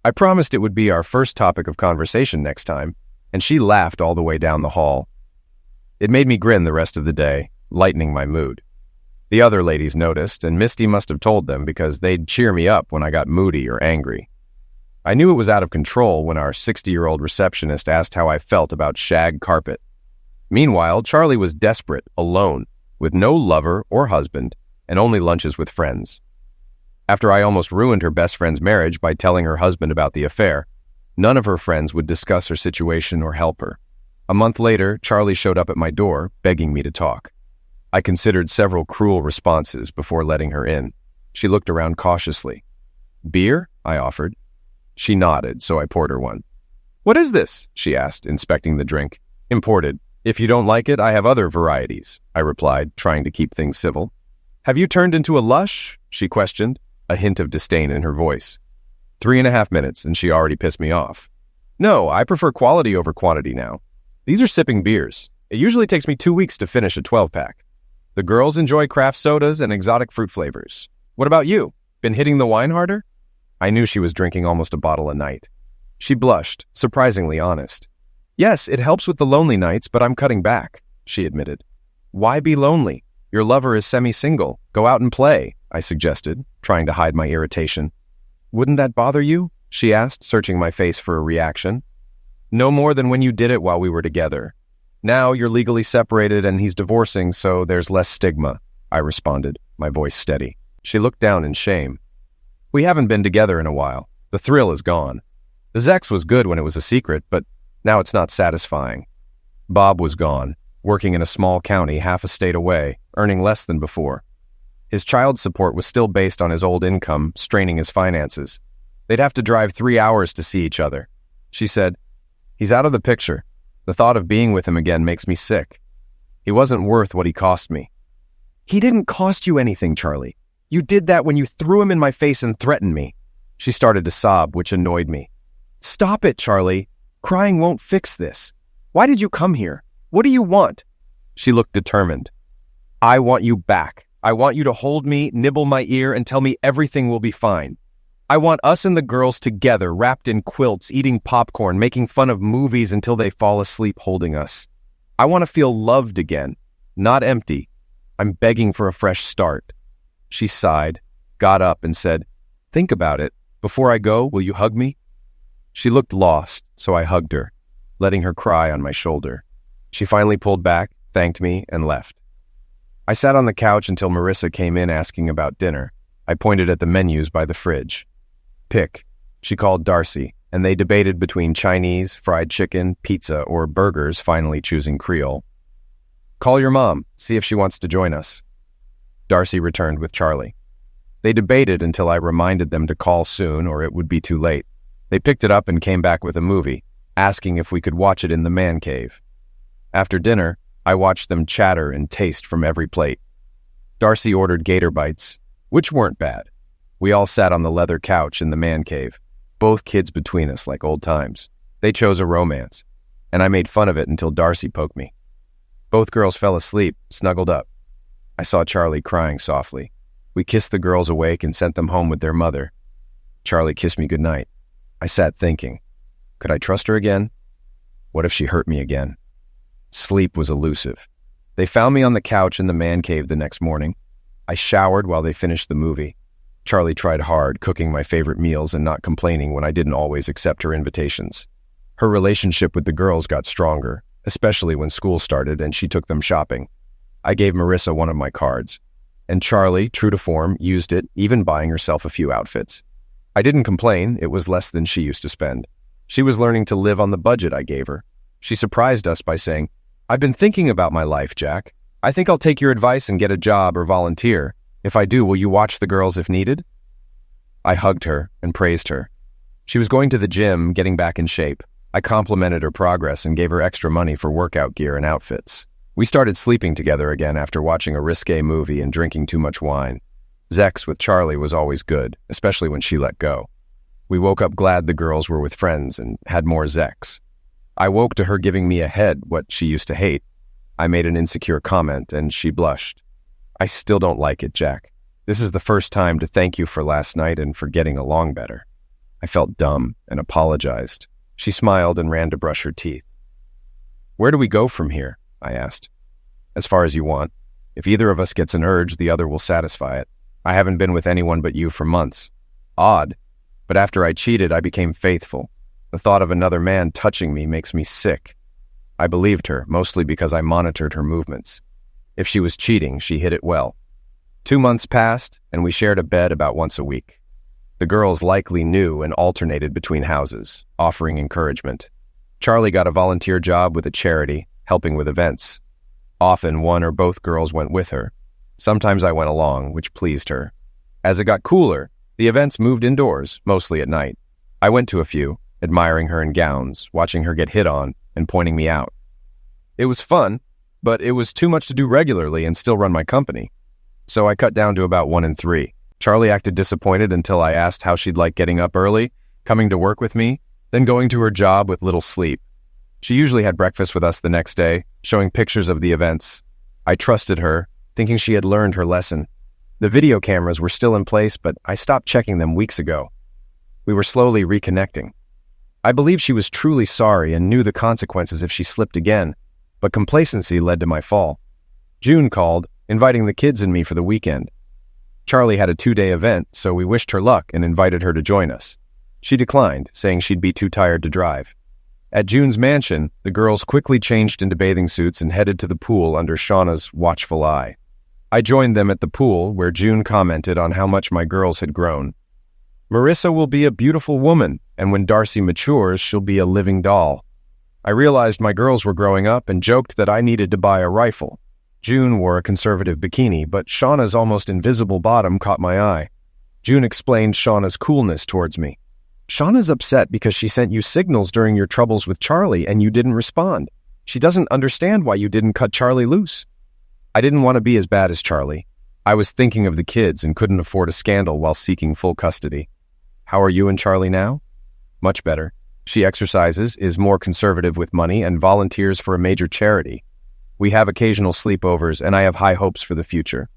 S1: I promised it would be our first topic of conversation next time, and she laughed all the way down the hall. It made me grin the rest of the day, lightening my mood. The other ladies noticed, and Misty must have told them because they'd cheer me up when I got moody or angry. I knew it was out of control when our 60-year-old receptionist asked how I felt about shag carpet. Meanwhile, Charlie was desperate, alone, with no lover or husband, and only lunches with friends. After I almost ruined her best friend's marriage by telling her husband about the affair, none of her friends would discuss her situation or help her. A month later, Charlie showed up at my door, begging me to talk. I considered several cruel responses before letting her in. She looked around cautiously. "Beer?" I offered. She nodded, so I poured her one. "What is this?" she asked, inspecting the drink. "Imported. If you don't like it, I have other varieties," I replied, trying to keep things civil. "Have you turned into a lush?" she questioned, a hint of disdain in her voice. 3.5 minutes, and she already pissed me off. "No, I prefer quality over quantity now. These are sipping beers. It usually takes me 2 weeks to finish a 12-pack. The girls enjoy craft sodas and exotic fruit flavors. What about you? Been hitting the wine harder?" I knew she was drinking almost a bottle a night. She blushed, surprisingly honest. "Yes, it helps with the lonely nights, but I'm cutting back," she admitted. "Why be lonely? Your lover is semi-single. Go out and play," I suggested, trying to hide my irritation. "Wouldn't that bother you?" she asked, searching my face for a reaction. "No more than when you did it while we were together. Now you're legally separated and he's divorcing, so there's less stigma," I responded, my voice steady. She looked down in shame. "We haven't been together in a while. The thrill is gone. The sex was good when it was a secret, but now it's not satisfying." Bob was gone, working in a small county half a state away, earning less than before. His child support was still based on his old income, straining his finances. They'd have to drive 3 hours to see each other. She said, "He's out of the picture. The thought of being with him again makes me sick. He wasn't worth what he cost me." "He didn't cost you anything, Charlie. You did that when you threw him in my face and threatened me." She started to sob, which annoyed me. "Stop it, Charlie. Crying won't fix this. Why did you come here? What do you want?" She looked determined. "I want you back. I want you to hold me, nibble my ear, and tell me everything will be fine. I want us and the girls together, wrapped in quilts, eating popcorn, making fun of movies until they fall asleep holding us. I want to feel loved again, not empty. I'm begging for a fresh start." She sighed, got up, and said, "Think about it. Before I go, will you hug me?" She looked lost, so I hugged her, letting her cry on my shoulder. She finally pulled back, thanked me, and left. I sat on the couch until Marissa came in asking about dinner. I pointed at the menus by the fridge. "Pick." She called Darcy, and they debated between Chinese, fried chicken, pizza, or burgers, finally choosing Creole. "Call your mom, see if she wants to join us." Darcy returned with Charlie. They debated until I reminded them to call soon or it would be too late. They picked it up and came back with a movie, asking if we could watch it in the man cave. After dinner, I watched them chatter and taste from every plate. Darcy ordered gator bites, which weren't bad. We all sat on the leather couch in the man cave, both kids between us like old times. They chose a romance, and I made fun of it until Darcy poked me. Both girls fell asleep, snuggled up. I saw Charlie crying softly. We kissed the girls awake and sent them home with their mother. Charlie kissed me goodnight. I sat thinking, could I trust her again? What if she hurt me again? Sleep was elusive. They found me on the couch in the man cave the next morning. I showered while they finished the movie. Charlie tried hard, cooking my favorite meals and not complaining when I didn't always accept her invitations. Her relationship with the girls got stronger, especially when school started and she took them shopping. I gave Marissa one of my cards, and Charlie, true to form, used it, even buying herself a few outfits. I didn't complain, it was less than she used to spend. She was learning to live on the budget I gave her. She surprised us by saying, "I've been thinking about my life, Jack. I think I'll take your advice and get a job or volunteer. If I do, will you watch the girls if needed?" I hugged her and praised her. She was going to the gym, getting back in shape. I complimented her progress and gave her extra money for workout gear and outfits. We started sleeping together again after watching a risque movie and drinking too much wine. Sex with Charlie was always good, especially when she let go. We woke up glad the girls were with friends and had more sex. I woke to her giving me a head, what she used to hate. I made an insecure comment, and she blushed. "I still don't like it, Jack. This is the first time to thank you for last night and for getting along better." I felt dumb and apologized. She smiled and ran to brush her teeth. "Where do we go from here?" I asked. "As far as you want. If either of us gets an urge, the other will satisfy it. I haven't been with anyone but you for months. Odd, but after I cheated, I became faithful. The thought of another man touching me makes me sick." I believed her, mostly because I monitored her movements. If she was cheating, she hid it well. 2 months passed, and we shared a bed about once a week. The girls likely knew and alternated between houses, offering encouragement. Charlie got a volunteer job with a charity, helping with events. Often one or both girls went with her. Sometimes I went along, which pleased her. As it got cooler, the events moved indoors, mostly at night. I went to a few, admiring her in gowns, watching her get hit on, and pointing me out. It was fun, but it was too much to do regularly and still run my company. So I cut down to about 1 in 3. Charlie acted disappointed until I asked how she'd like getting up early, coming to work with me, then going to her job with little sleep. She usually had breakfast with us the next day, showing pictures of the events. I trusted her, thinking she had learned her lesson. The video cameras were still in place, but I stopped checking them weeks ago. We were slowly reconnecting. I believed she was truly sorry and knew the consequences if she slipped again, but complacency led to my fall. June called, inviting the kids and me for the weekend. Charlie had a 2-day event, so we wished her luck and invited her to join us. She declined, saying she'd be too tired to drive. At June's mansion, the girls quickly changed into bathing suits and headed to the pool under Shauna's watchful eye. I joined them at the pool, where June commented on how much my girls had grown. Marissa will be a beautiful woman, and when Darcy matures, she'll be a living doll. I realized my girls were growing up and joked that I needed to buy a rifle. June wore a conservative bikini, but Shauna's almost invisible bottom caught my eye. June explained Shauna's coolness towards me. Shauna's upset because she sent you signals during your troubles with Charlie and you didn't respond. She doesn't understand why you didn't cut Charlie loose. I didn't want to be as bad as Charlie. I was thinking of the kids and couldn't afford a scandal while seeking full custody. How are you and Charlie now? Much better. She exercises, is more conservative with money, and volunteers for a major charity. We have occasional sleepovers, and I have high hopes for the future.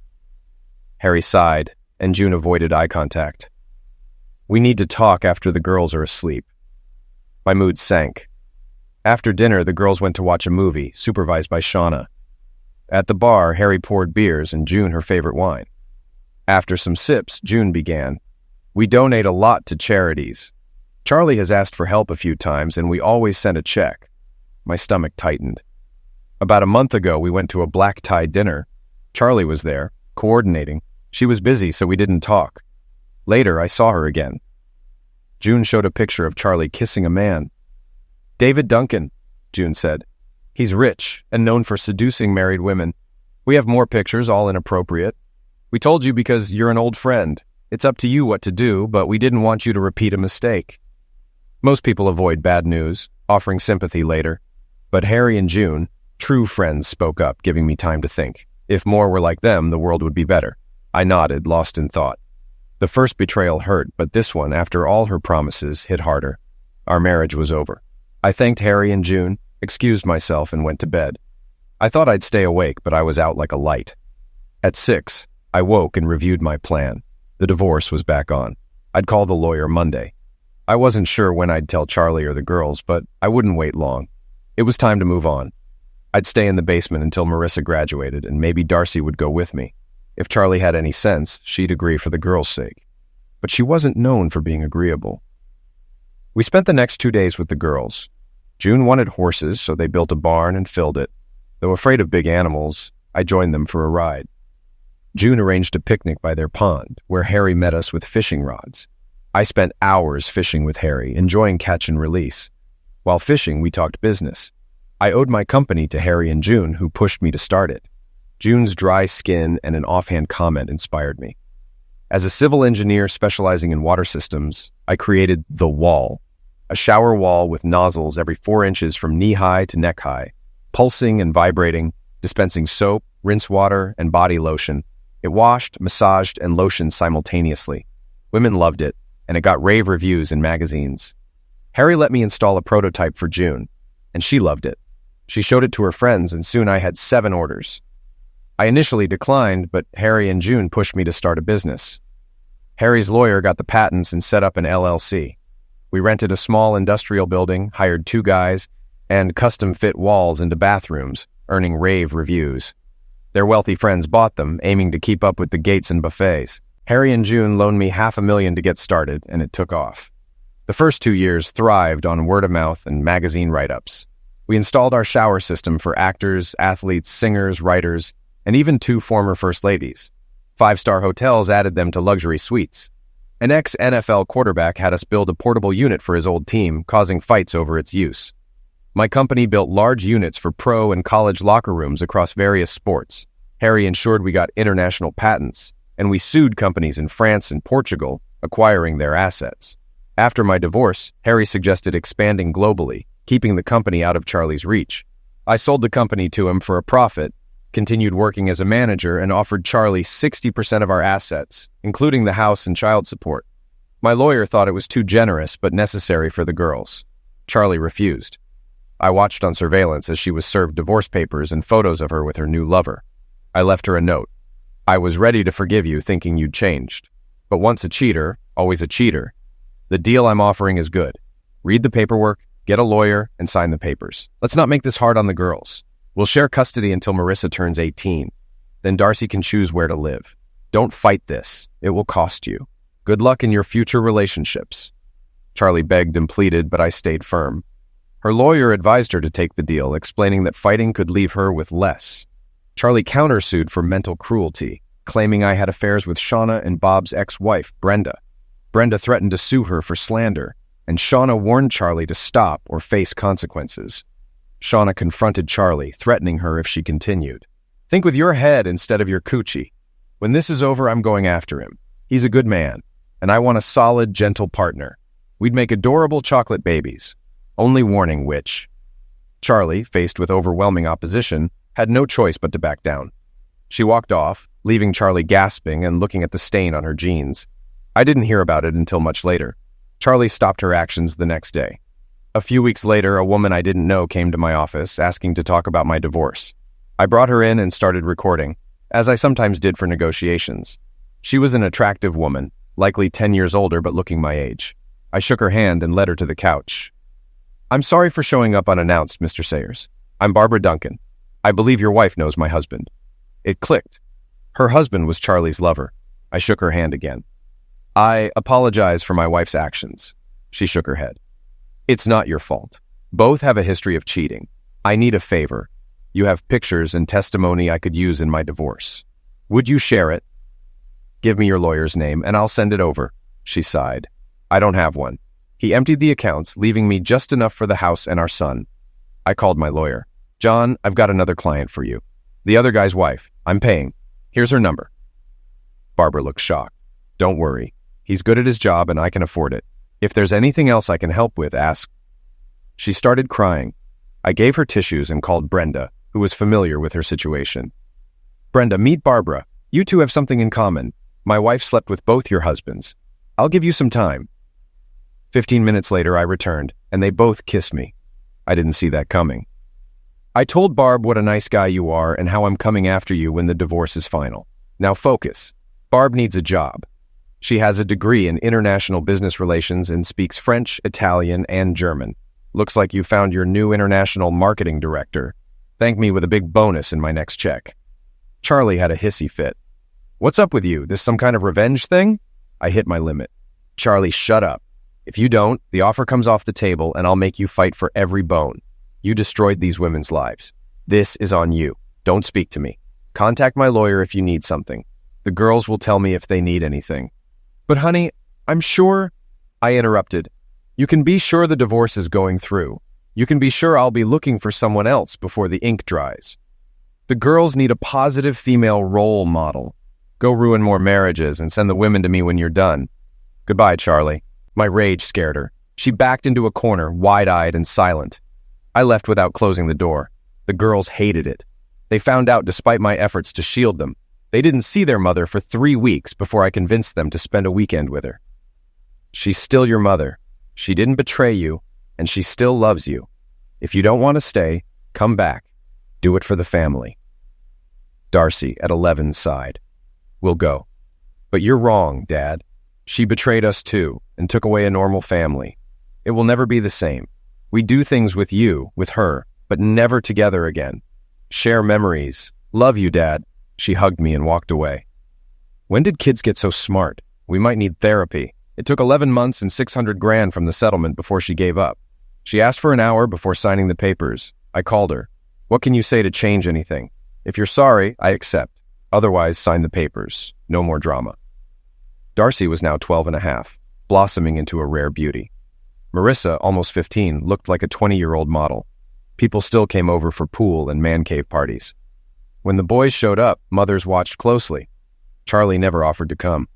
S1: Harry sighed, and June avoided eye contact. We need to talk after the girls are asleep. My mood sank. After dinner, the girls went to watch a movie, supervised by Shauna. At the bar, Harry poured beers and June her favorite wine. After some sips, June began. We donate a lot to charities. Charlie has asked for help a few times, and we always send a check. My stomach tightened. About a month ago, we went to a black-tie dinner. Charlie was there, coordinating. She was busy, so we didn't talk. Later, I saw her again. June showed a picture of Charlie kissing a man. David Duncan, June said. He's rich and known for seducing married women. We have more pictures, all inappropriate. We told you because you're an old friend. It's up to you what to do, but we didn't want you to repeat a mistake. Most people avoid bad news, offering sympathy later. But Harry and June, true friends, spoke up, giving me time to think. If more were like them, the world would be better. I nodded, lost in thought. The first betrayal hurt, but this one, after all her promises, hit harder. Our marriage was over. I thanked Harry and June, excused myself, and went to bed. I thought I'd stay awake, but I was out like a light. At 6, I woke and reviewed my plan. The divorce was back on. I'd call the lawyer Monday. I wasn't sure when I'd tell Charlie or the girls, but I wouldn't wait long. It was time to move on. I'd stay in the basement until Marissa graduated, and maybe Darcy would go with me. If Charlie had any sense, she'd agree for the girls' sake. But she wasn't known for being agreeable. We spent the next 2 days with the girls. June wanted horses, so they built a barn and filled it. Though afraid of big animals, I joined them for a ride. June arranged a picnic by their pond, where Harry met us with fishing rods. I spent hours fishing with Harry, enjoying catch and release. While fishing, we talked business. I owed my company to Harry and June, who pushed me to start it. June's dry skin and an offhand comment inspired me. As a civil engineer specializing in water systems, I created The Wall, a shower wall with nozzles every 4 inches from knee-high to neck-high, pulsing and vibrating, dispensing soap, rinse water, and body lotion. It washed, massaged, and lotioned simultaneously. Women loved it, and it got rave reviews in magazines. Harry let me install a prototype for June, and she loved it. She showed it to her friends, and soon I had 7 orders. I initially declined, but Harry and June pushed me to start a business. Harry's lawyer got the patents and set up an LLC. We rented a small industrial building, hired 2 guys, and custom-fit walls into bathrooms, earning rave reviews. Their wealthy friends bought them, aiming to keep up with the gates and buffets. Harry and June loaned me $500,000 to get started, and it took off. The first 2 years thrived on word of mouth and magazine write-ups. We installed our shower system for actors, athletes, singers, writers, and even 2 former first ladies. 5-star hotels added them to luxury suites. An ex-NFL quarterback had us build a portable unit for his old team, causing fights over its use. My company built large units for pro and college locker rooms across various sports. Harry ensured we got international patents, and we sued companies in France and Portugal, acquiring their assets. After my divorce, Harry suggested expanding globally, keeping the company out of Charlie's reach. I sold the company to him for a profit, continued working as a manager, and offered Charlie 60% of our assets, including the house and child support. My lawyer thought it was too generous but necessary for the girls. Charlie refused. I watched on surveillance as she was served divorce papers and photos of her with her new lover. I left her a note. I was ready to forgive you thinking you'd changed. But once a cheater, always a cheater. The deal I'm offering is good. Read the paperwork, get a lawyer, and sign the papers. Let's not make this hard on the girls. We'll share custody until Marissa turns 18. Then Darcy can choose where to live. Don't fight this. It will cost you. Good luck in your future relationships. Charlie begged and pleaded, but I stayed firm. Her lawyer advised her to take the deal, explaining that fighting could leave her with less. Charlie countersued for mental cruelty, claiming I had affairs with Shauna and Bob's ex-wife, Brenda. Brenda threatened to sue her for slander, and Shauna warned Charlie to stop or face consequences. Shauna confronted Charlie, threatening her if she continued. Think with your head instead of your coochie. When this is over, I'm going after him. He's a good man, and I want a solid, gentle partner. We'd make adorable chocolate babies. Only warning, witch. Charlie, faced with overwhelming opposition, had no choice but to back down. She walked off, leaving Charlie gasping and looking at the stain on her jeans. I didn't hear about it until much later. Charlie stopped her actions the next day. A few weeks later, a woman I didn't know came to my office, asking to talk about my divorce. I brought her in and started recording, as I sometimes did for negotiations. She was an attractive woman, likely 10 years older but looking my age. I shook her hand and led her to the couch. I'm sorry for showing up unannounced, Mr. Sayers. I'm Barbara Duncan. I believe your wife knows my husband. It clicked. Her husband was Charlie's lover. I shook her hand again. I apologize for my wife's actions. She shook her head. It's not your fault. Both have a history of cheating. I need a favor. You have pictures and testimony I could use in my divorce. Would you share it? Give me your lawyer's name and I'll send it over. She sighed. I don't have one. He emptied the accounts, leaving me just enough for the house and our son. I called my lawyer. John, I've got another client for you. The other guy's wife. I'm paying. Here's her number. Barbara looked shocked. Don't worry. He's good at his job and I can afford it. If there's anything else I can help with, ask. She started crying. I gave her tissues and called Brenda, who was familiar with her situation. Brenda, meet Barbara. You two have something in common. My wife slept with both your husbands. I'll give you some time. 15 minutes later, I returned, and they both kissed me. I didn't see that coming. I told Barb what a nice guy you are and how I'm coming after you when the divorce is final. Now focus. Barb needs a job. She has a degree in international business relations and speaks French, Italian, and German. Looks like you found your new international marketing director. Thank me with a big bonus in my next check. Charlie had a hissy fit. What's up with you? This some kind of revenge thing? I hit my limit. Charlie, shut up. If you don't, the offer comes off the table and I'll make you fight for every bone. You destroyed these women's lives. This is on you. Don't speak to me. Contact my lawyer if you need something. The girls will tell me if they need anything. But honey, I'm sure... I interrupted. You can be sure the divorce is going through. You can be sure I'll be looking for someone else before the ink dries. The girls need a positive female role model. Go ruin more marriages and send the women to me when you're done. Goodbye, Charlie. My rage scared her. She backed into a corner, wide-eyed and silent. I left without closing the door. The girls hated it. They found out despite my efforts to shield them. They didn't see their mother for 3 weeks before I convinced them to spend a weekend with her. She's still your mother. She didn't betray you, and she still loves you. If you don't want to stay, come back. Do it for the family. Darcy, at 11, sighed. We'll go. But you're wrong, Dad. She betrayed us too, and took away a normal family. It will never be the same. We do things with you, with her, but never together again. Share memories. Love you, Dad. She hugged me and walked away. When did kids get so smart? We might need therapy. It took 11 months and $600,000 from the settlement before she gave up. She asked for an hour before signing the papers. I called her. What can you say to change anything? If you're sorry, I accept. Otherwise, sign the papers. No more drama. Darcy was now 12 and a half, blossoming into a rare beauty. Marissa, almost 15, looked like a 20-year-old model. People still came over for pool and man cave parties. When the boys showed up, mothers watched closely. Charlie never offered to come.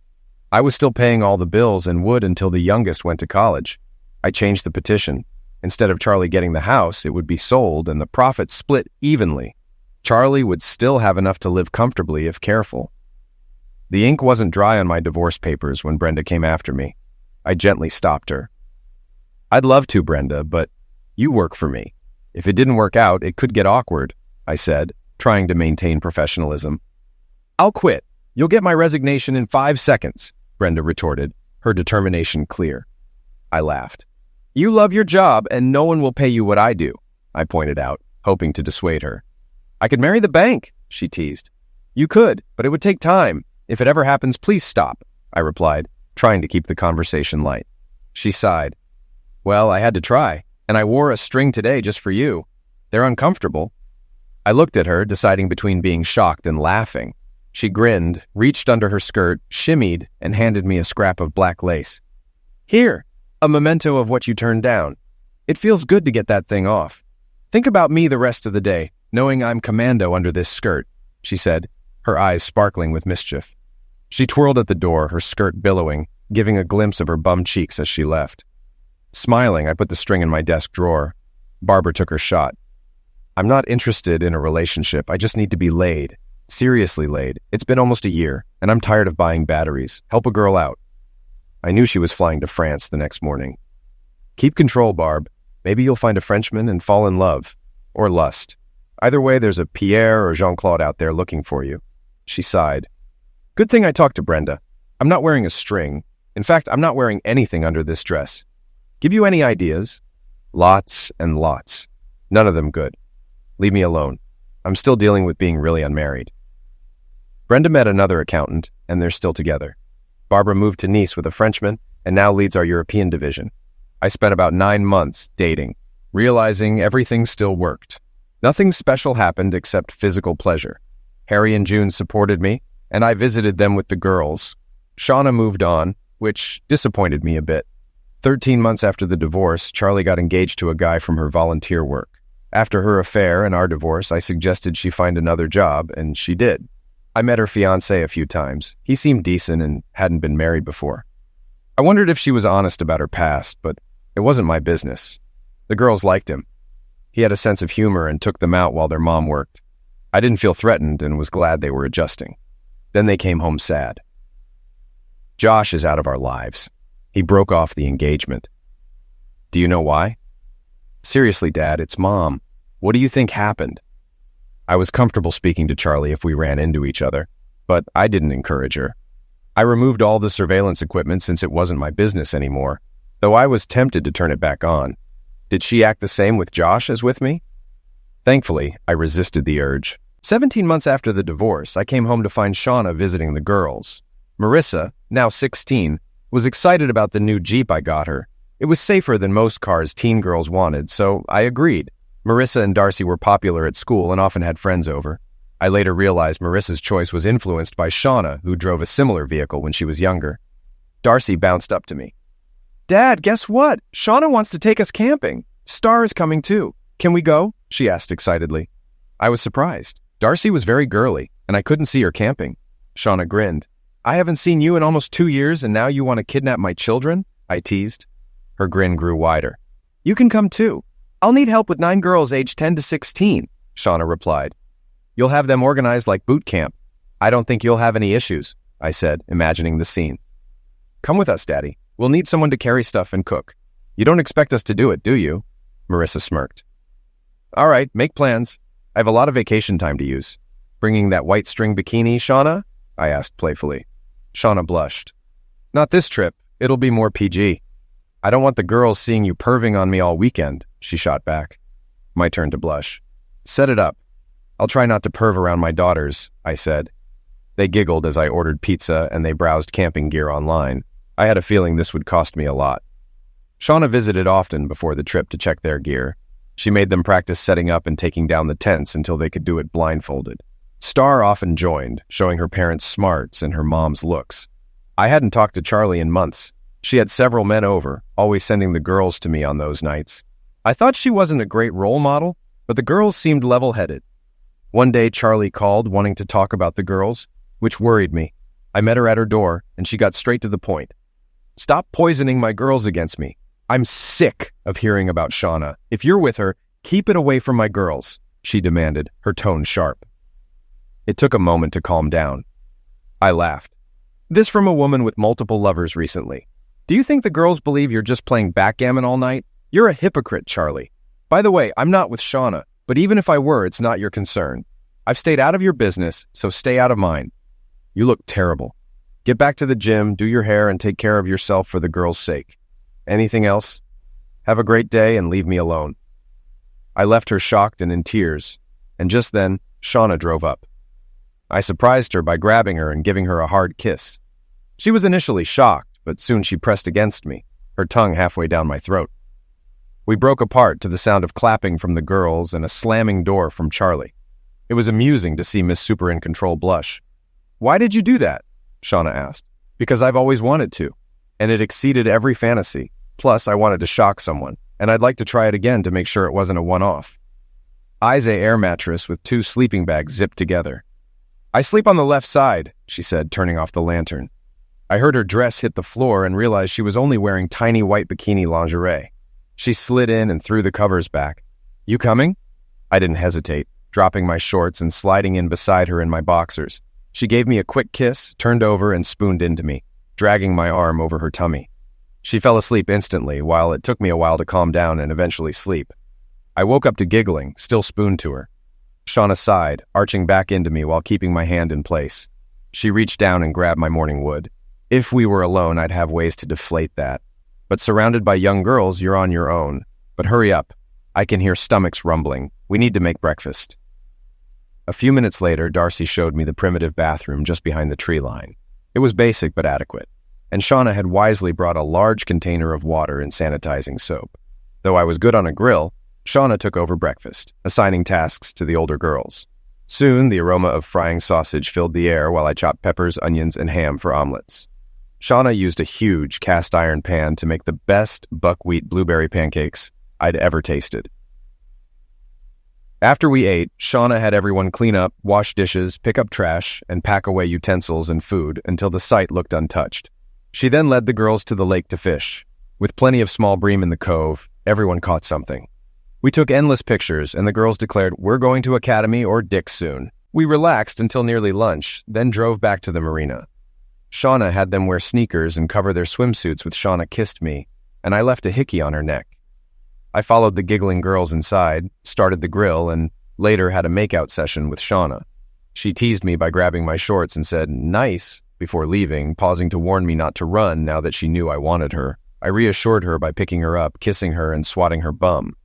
S1: I was still paying all the bills and would until the youngest went to college. I changed the petition. Instead of Charlie getting the house, it would be sold and the profits split evenly. Charlie would still have enough to live comfortably if careful. The ink wasn't dry on my divorce papers when Brenda came after me. I gently stopped her. "I'd love to, Brenda, but you work for me. If it didn't work out, it could get awkward," I said, trying to maintain professionalism. "I'll quit. You'll get my resignation in 5 seconds," Brenda retorted, her determination clear. I laughed. "You love your job and no one will pay you what I do," I pointed out, hoping to dissuade her. "I could marry the bank," she teased. "You could, but it would take time. If it ever happens, please stop," I replied, trying to keep the conversation light. She sighed. "Well, I had to try, and I wore a string today just for you. They're uncomfortable." I looked at her, deciding between being shocked and laughing. She grinned, reached under her skirt, shimmied, and handed me a scrap of black lace. "Here, a memento of what you turned down. It feels good to get that thing off. Think about me the rest of the day, knowing I'm commando under this skirt," she said, her eyes sparkling with mischief. She twirled at the door, her skirt billowing, giving a glimpse of her bum cheeks as she left. Smiling, I put the string in my desk drawer. Barbara took her shot. "I'm not interested in a relationship. I just need to be laid. Seriously laid. It's been almost a year, and I'm tired of buying batteries. Help a girl out." I knew she was flying to France the next morning. "Keep control, Barb. Maybe you'll find a Frenchman and fall in love. Or lust. Either way, there's a Pierre or Jean-Claude out there looking for you." She sighed. "Good thing I talked to Brenda. I'm not wearing a string. In fact, I'm not wearing anything under this dress. Give you any ideas?" "Lots and lots. None of them good. Leave me alone. I'm still dealing with being really unmarried." Brenda met another accountant, and they're still together. Barbara moved to Nice with a Frenchman, and now leads our European division. I spent about 9 months dating, realizing everything still worked. Nothing special happened except physical pleasure. Harry and June supported me, and I visited them with the girls. Shauna moved on, which disappointed me a bit. 13 months after the divorce, Charlie got engaged to a guy from her volunteer work. After her affair and our divorce, I suggested she find another job, and she did. I met her fiancé a few times. He seemed decent and hadn't been married before. I wondered if she was honest about her past, but it wasn't my business. The girls liked him. He had a sense of humor and took them out while their mom worked. I didn't feel threatened and was glad they were adjusting. Then they came home sad. Josh is out of our lives. He broke off the engagement. Do you know why? Seriously, Dad, it's Mom. What do you think happened? I was comfortable speaking to Charlie if we ran into each other, but I didn't encourage her. I removed all the surveillance equipment since it wasn't my business anymore, though I was tempted to turn it back on. Did she act the same with Josh as with me? Thankfully, I resisted the urge. 17 months after the divorce, I came home to find Shauna visiting the girls. Marissa, now 16, was excited about the new Jeep I got her. It was safer than most cars teen girls wanted, so I agreed. Marissa and Darcy were popular at school and often had friends over. I later realized Marissa's choice was influenced by Shauna, who drove a similar vehicle when she was younger. Darcy bounced up to me. Dad, guess what? Shauna wants to take us camping. Star is coming too. Can we go? She asked excitedly. I was surprised. Darcy was very girly, and I couldn't see her camping. Shauna grinned. I haven't seen you in almost 2 years, and now you want to kidnap my children? I teased. Her grin grew wider. You can come too. I'll need help with 9 girls aged 10 to 16, Shauna replied. You'll have them organized like boot camp. I don't think you'll have any issues, I said, imagining the scene. Come with us, Daddy. We'll need someone to carry stuff and cook. You don't expect us to do it, do you? Marissa smirked. All right, make plans. I have a lot of vacation time to use. Bringing that white string bikini, Shauna? I asked playfully. Shauna blushed. Not this trip. It'll be more PG. I don't want the girls seeing you perving on me all weekend, she shot back. My turn to blush. Set it up. I'll try not to perv around my daughters, I said. They giggled as I ordered pizza and they browsed camping gear online. I had a feeling this would cost me a lot. Shauna visited often before the trip to check their gear. She made them practice setting up and taking down the tents until they could do it blindfolded. Star often joined, showing her parents' smarts and her mom's looks. I hadn't talked to Charlie in months. She had several men over, always sending the girls to me on those nights. I thought she wasn't a great role model, but the girls seemed level-headed. One day, Charlie called, wanting to talk about the girls, which worried me. I met her at her door, and she got straight to the point. "Stop poisoning my girls against me. I'm sick of hearing about Shauna. If you're with her, keep it away from my girls," she demanded, her tone sharp. It took a moment to calm down. I laughed. This from a woman with multiple lovers recently. "Do you think the girls believe you're just playing backgammon all night? You're a hypocrite, Charlie. By the way, I'm not with Shauna, but even if I were, it's not your concern. I've stayed out of your business, so stay out of mine. You look terrible. Get back to the gym, do your hair, and take care of yourself for the girls' sake. Anything else? Have a great day and leave me alone." I left her shocked and in tears, and just then, Shauna drove up. I surprised her by grabbing her and giving her a hard kiss. She was initially shocked, but soon she pressed against me, her tongue halfway down my throat. We broke apart to the sound of clapping from the girls and a slamming door from Charlie. It was amusing to see Miss Super in Control blush. "Why did you do that?" Shauna asked. "Because I've always wanted to, and it exceeded every fantasy. Plus, I wanted to shock someone, and I'd like to try it again to make sure it wasn't a one-off." Ize air mattress with 2 sleeping bags zipped together. "I sleep on the left side," she said, turning off the lantern. I heard her dress hit the floor and realized she was only wearing tiny white bikini lingerie. She slid in and threw the covers back. "You coming?" I didn't hesitate, dropping my shorts and sliding in beside her in my boxers. She gave me a quick kiss, turned over, and spooned into me, dragging my arm over her tummy. She fell asleep instantly, while it took me a while to calm down and eventually sleep. I woke up to giggling, still spooned to her. Shauna sighed, arching back into me while keeping my hand in place. She reached down and grabbed my morning wood. If we were alone, I'd have ways to deflate that. But surrounded by young girls, you're on your own. But hurry up. I can hear stomachs rumbling. We need to make breakfast. A few minutes later, Darcy showed me the primitive bathroom just behind the tree line. It was basic but adequate, and Shauna had wisely brought a large container of water and sanitizing soap. Though I was good on a grill, Shauna took over breakfast, assigning tasks to the older girls. Soon, the aroma of frying sausage filled the air while I chopped peppers, onions, and ham for omelets. Shauna used a huge cast-iron pan to make the best buckwheat blueberry pancakes I'd ever tasted. After we ate, Shauna had everyone clean up, wash dishes, pick up trash, and pack away utensils and food until the site looked untouched. She then led the girls to the lake to fish. With plenty of small bream in the cove, everyone caught something. We took endless pictures, and the girls declared, "We're going to Academy or Dick's soon." We relaxed until nearly lunch, then drove back to the marina. Shauna had them wear sneakers and cover their swimsuits with "Shauna kissed me," and I left a hickey on her neck. I followed the giggling girls inside, started the grill, and later had a makeout session with Shauna. She teased me by grabbing my shorts and said, "Nice," before leaving, pausing to warn me not to run now that she knew I wanted her. I reassured her by picking her up, kissing her, and swatting her bum.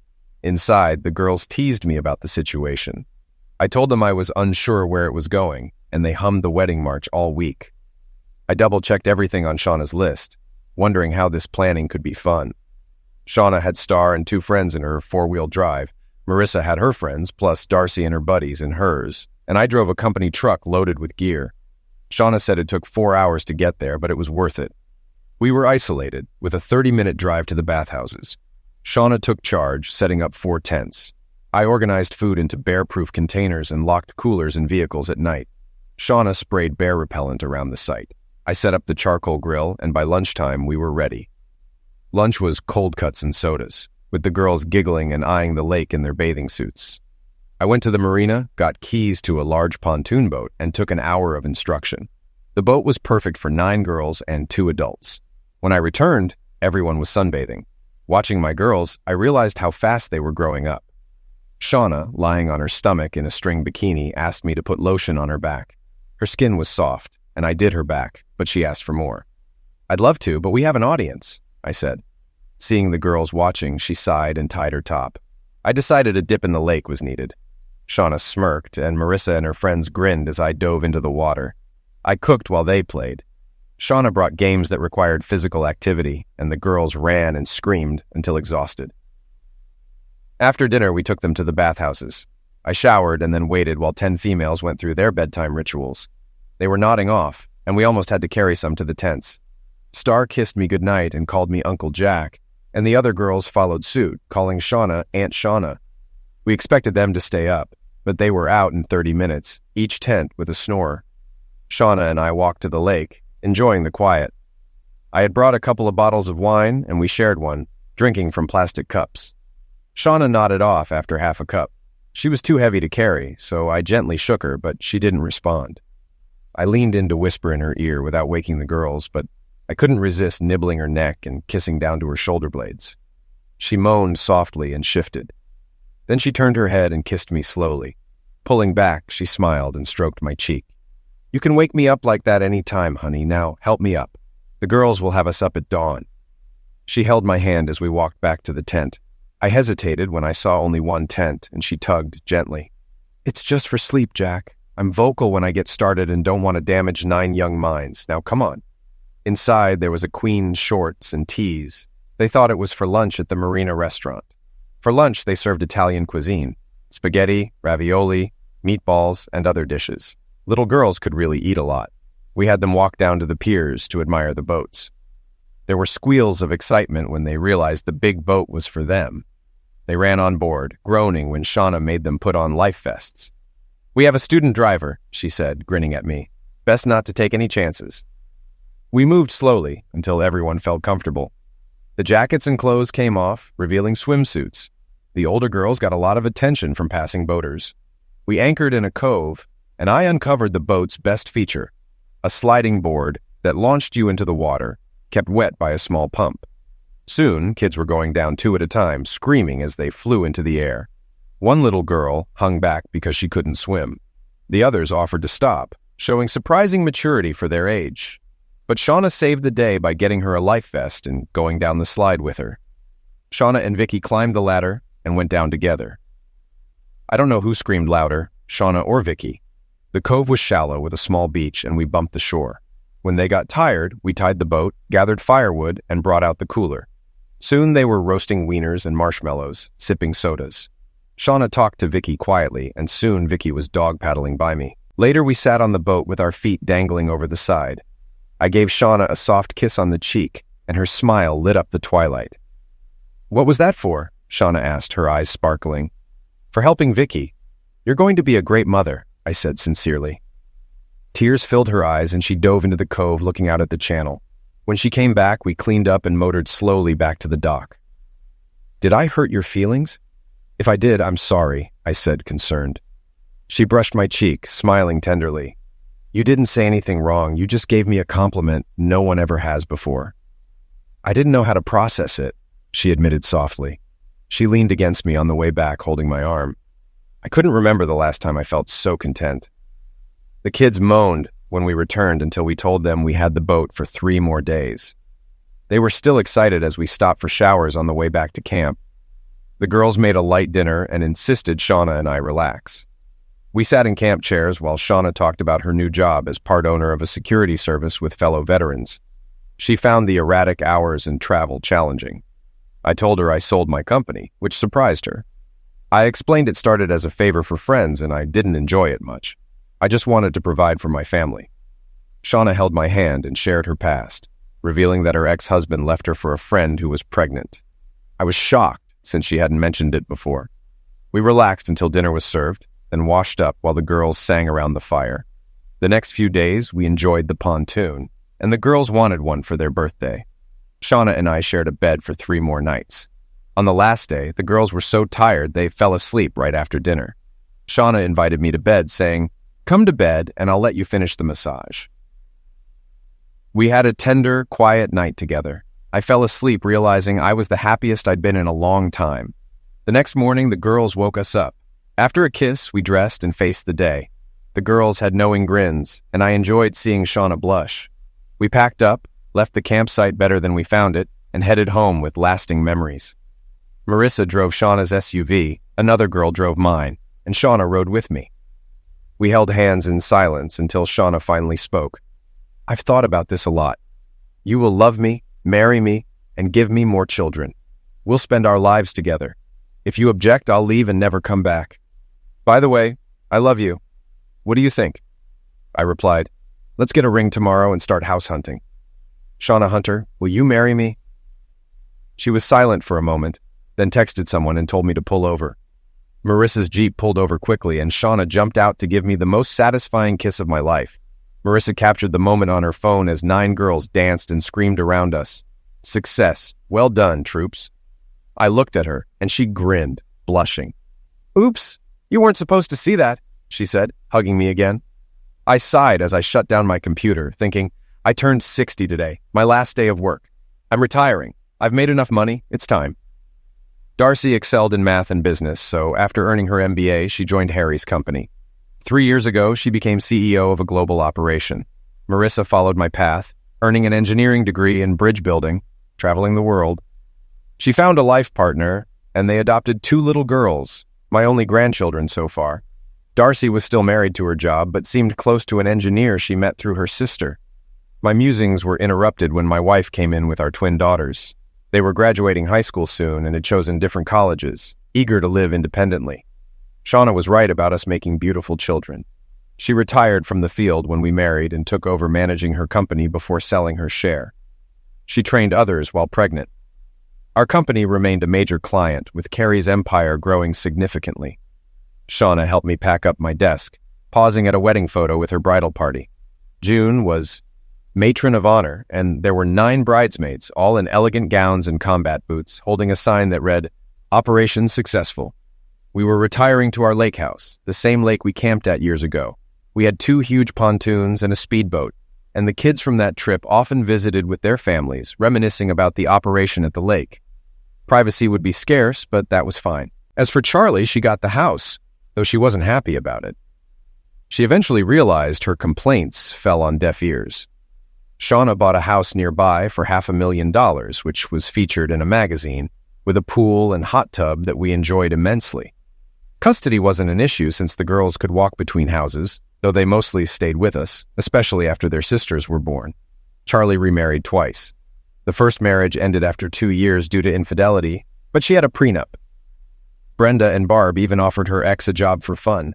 S1: Inside, the girls teased me about the situation. I told them I was unsure where it was going, and they hummed the wedding march all week. I double-checked everything on Shauna's list, wondering how this planning could be fun. Shauna had Star and 2 friends in her 4-wheel drive. Marissa had her friends, plus Darcy and her buddies in hers, and I drove a company truck loaded with gear. Shauna said it took 4 hours to get there, but it was worth it. We were isolated, with a 30-minute drive to the bathhouses. Shauna took charge, setting up 4 tents. I organized food into bear-proof containers and locked coolers in vehicles at night. Shauna sprayed bear repellent around the site. I set up the charcoal grill, and by lunchtime, we were ready. Lunch was cold cuts and sodas, with the girls giggling and eyeing the lake in their bathing suits. I went to the marina, got keys to a large pontoon boat, and took an hour of instruction. The boat was perfect for 9 girls and 2 adults. When I returned, everyone was sunbathing. Watching my girls, I realized how fast they were growing up. Shauna, lying on her stomach in a string bikini, asked me to put lotion on her back. Her skin was soft, and I did her back, but she asked for more. "I'd love to, but we have an audience," I said. Seeing the girls watching, she sighed and tied her top. I decided a dip in the lake was needed. Shauna smirked, and Marissa and her friends grinned as I dove into the water. I cooked while they played. Shauna brought games that required physical activity, and the girls ran and screamed until exhausted. After dinner, we took them to the bathhouses. I showered and then waited while 10 females went through their bedtime rituals. They were nodding off, and we almost had to carry some to the tents. Star kissed me goodnight and called me Uncle Jack, and the other girls followed suit, calling Shauna Aunt Shauna. We expected them to stay up, but they were out in 30 minutes, each tent with a snore. Shauna and I walked to the lake, enjoying the quiet. I had brought a couple of bottles of wine, and we shared one, drinking from plastic cups. Shauna nodded off after half a cup. She was too heavy to carry, so I gently shook her, but she didn't respond. I leaned in to whisper in her ear without waking the girls, but I couldn't resist nibbling her neck and kissing down to her shoulder blades. She moaned softly and shifted. Then she turned her head and kissed me slowly. Pulling back, she smiled and stroked my cheek. "You can wake me up like that any time, honey. Now, help me up. The girls will have us up at dawn." She held my hand as we walked back to the tent. I hesitated when I saw only one tent, and she tugged gently. "It's just for sleep, Jack. I'm vocal when I get started and don't want to damage 9 young minds. Now, come on." Inside, there was a queen's shorts and teas. They thought it was for lunch at the Marina restaurant. For lunch, they served Italian cuisine: spaghetti, ravioli, meatballs, and other dishes. Little girls could really eat a lot. We had them walk down to the piers to admire the boats. There were squeals of excitement when they realized the big boat was for them. They ran on board, groaning when Shauna made them put on life vests. "We have a student driver," she said, grinning at me. "Best not to take any chances." We moved slowly until everyone felt comfortable. The jackets and clothes came off, revealing swimsuits. The older girls got a lot of attention from passing boaters. We anchored in a cove, and I uncovered the boat's best feature: a sliding board that launched you into the water, kept wet by a small pump. Soon, kids were going down 2 at a time, screaming as they flew into the air. One little girl hung back because she couldn't swim. The others offered to stop, showing surprising maturity for their age. But Shauna saved the day by getting her a life vest and going down the slide with her. Shauna and Vicky climbed the ladder and went down together. I don't know who screamed louder, Shauna or Vicky. The cove was shallow with a small beach, and we bumped the shore. When they got tired, we tied the boat, gathered firewood, and brought out the cooler. Soon they were roasting wieners and marshmallows, sipping sodas. Shauna talked to Vicky quietly, and soon Vicky was dog-paddling by me. Later we sat on the boat with our feet dangling over the side. I gave Shauna a soft kiss on the cheek, and her smile lit up the twilight. "What was that for?" Shauna asked, her eyes sparkling. "For helping Vicky. You're going to be a great mother," I said sincerely. Tears filled her eyes, and she dove into the cove looking out at the channel. When she came back, we cleaned up and motored slowly back to the dock. "Did I hurt your feelings?" "If I did, I'm sorry," I said, concerned. She brushed my cheek, smiling tenderly. "You didn't say anything wrong. You just gave me a compliment no one ever has before." "I didn't know how to process it," she admitted softly. She leaned against me on the way back, holding my arm. I couldn't remember the last time I felt so content. The kids moaned when we returned until we told them we had the boat for 3 more days. They were still excited as we stopped for showers on the way back to camp. The girls made a light dinner and insisted Shauna and I relax. We sat in camp chairs while Shauna talked about her new job as part owner of a security service with fellow veterans. She found the erratic hours and travel challenging. I told her I sold my company, which surprised her. I explained it started as a favor for friends and I didn't enjoy it much. I just wanted to provide for my family. Shauna held my hand and shared her past, revealing that her ex-husband left her for a friend who was pregnant. I was shocked since she hadn't mentioned it before. We relaxed until dinner was served, then washed up while the girls sang around the fire. The next few days, we enjoyed the pontoon, and the girls wanted one for their birthday. Shauna and I shared a bed for 3 more nights. On the last day, the girls were so tired they fell asleep right after dinner. Shauna invited me to bed, saying, "Come to bed and I'll let you finish the massage." We had a tender, quiet night together. I fell asleep realizing I was the happiest I'd been in a long time. The next morning, the girls woke us up. After a kiss, we dressed and faced the day. The girls had knowing grins, and I enjoyed seeing Shauna blush. We packed up, left the campsite better than we found it, and headed home with lasting memories. Marissa drove Shauna's SUV, another girl drove mine, and Shauna rode with me. We held hands in silence until Shauna finally spoke. "I've thought about this a lot. You will love me, marry me, and give me more children. We'll spend our lives together. If you object, I'll leave and never come back. By the way, I love you. What do you think?" I replied, "Let's get a ring tomorrow and start house hunting." "Shauna Hunter, will you marry me?" She was silent for a moment, then texted someone and told me to pull over. Marissa's Jeep pulled over quickly, and Shauna jumped out to give me the most satisfying kiss of my life. Marissa captured the moment on her phone as 9 girls danced and screamed around us. Success. Well done, troops. I looked at her, and she grinned, blushing. Oops, you weren't supposed to see that, she said, hugging me again. I sighed as I shut down my computer, thinking, I turned 60 today, my last day of work. I'm retiring. I've made enough money. It's time. Darcy excelled in math and business, so after earning her MBA, she joined Harry's company. 3 years ago, she became CEO of a global operation. Marissa followed my path, earning an engineering degree in bridge building, traveling the world. She found a life partner, and they adopted 2 little girls, my only grandchildren so far. Darcy was still married to her job, but seemed close to an engineer she met through her sister. My musings were interrupted when my wife came in with our twin daughters. They were graduating high school soon and had chosen different colleges, eager to live independently. Shauna was right about us making beautiful children. She retired from the field when we married and took over managing her company before selling her share. She trained others while pregnant. Our company remained a major client, with Carrie's empire growing significantly. Shauna helped me pack up my desk, pausing at a wedding photo with her bridal party. June was matron of honor, and there were 9 bridesmaids, all in elegant gowns and combat boots, holding a sign that read, Operation Successful. We were retiring to our lake house, the same lake we camped at years ago. We had 2 huge pontoons and a speedboat, and the kids from that trip often visited with their families, reminiscing about the operation at the lake. Privacy would be scarce, but that was fine. As for Charlie, she got the house, though she wasn't happy about it. She eventually realized her complaints fell on deaf ears. Shauna bought a house nearby for $500,000, which was featured in a magazine, with a pool and hot tub that we enjoyed immensely. Custody wasn't an issue since the girls could walk between houses, though they mostly stayed with us, especially after their sisters were born. Charlie remarried twice. The first marriage ended after 2 years due to infidelity, but she had a prenup. Brenda and Barb even offered her ex a job for fun.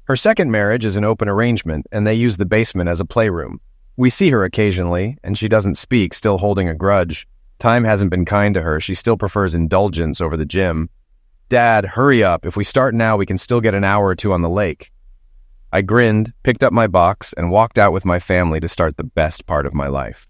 S1: Her second marriage is an open arrangement, and they use the basement as a playroom. We see her occasionally, and she doesn't speak, still holding a grudge. Time hasn't been kind to her. She still prefers indulgence over the gym. Dad, hurry up. If we start now, we can still get an hour or 2 on the lake. I grinned, picked up my box, and walked out with my family to start the best part of my life.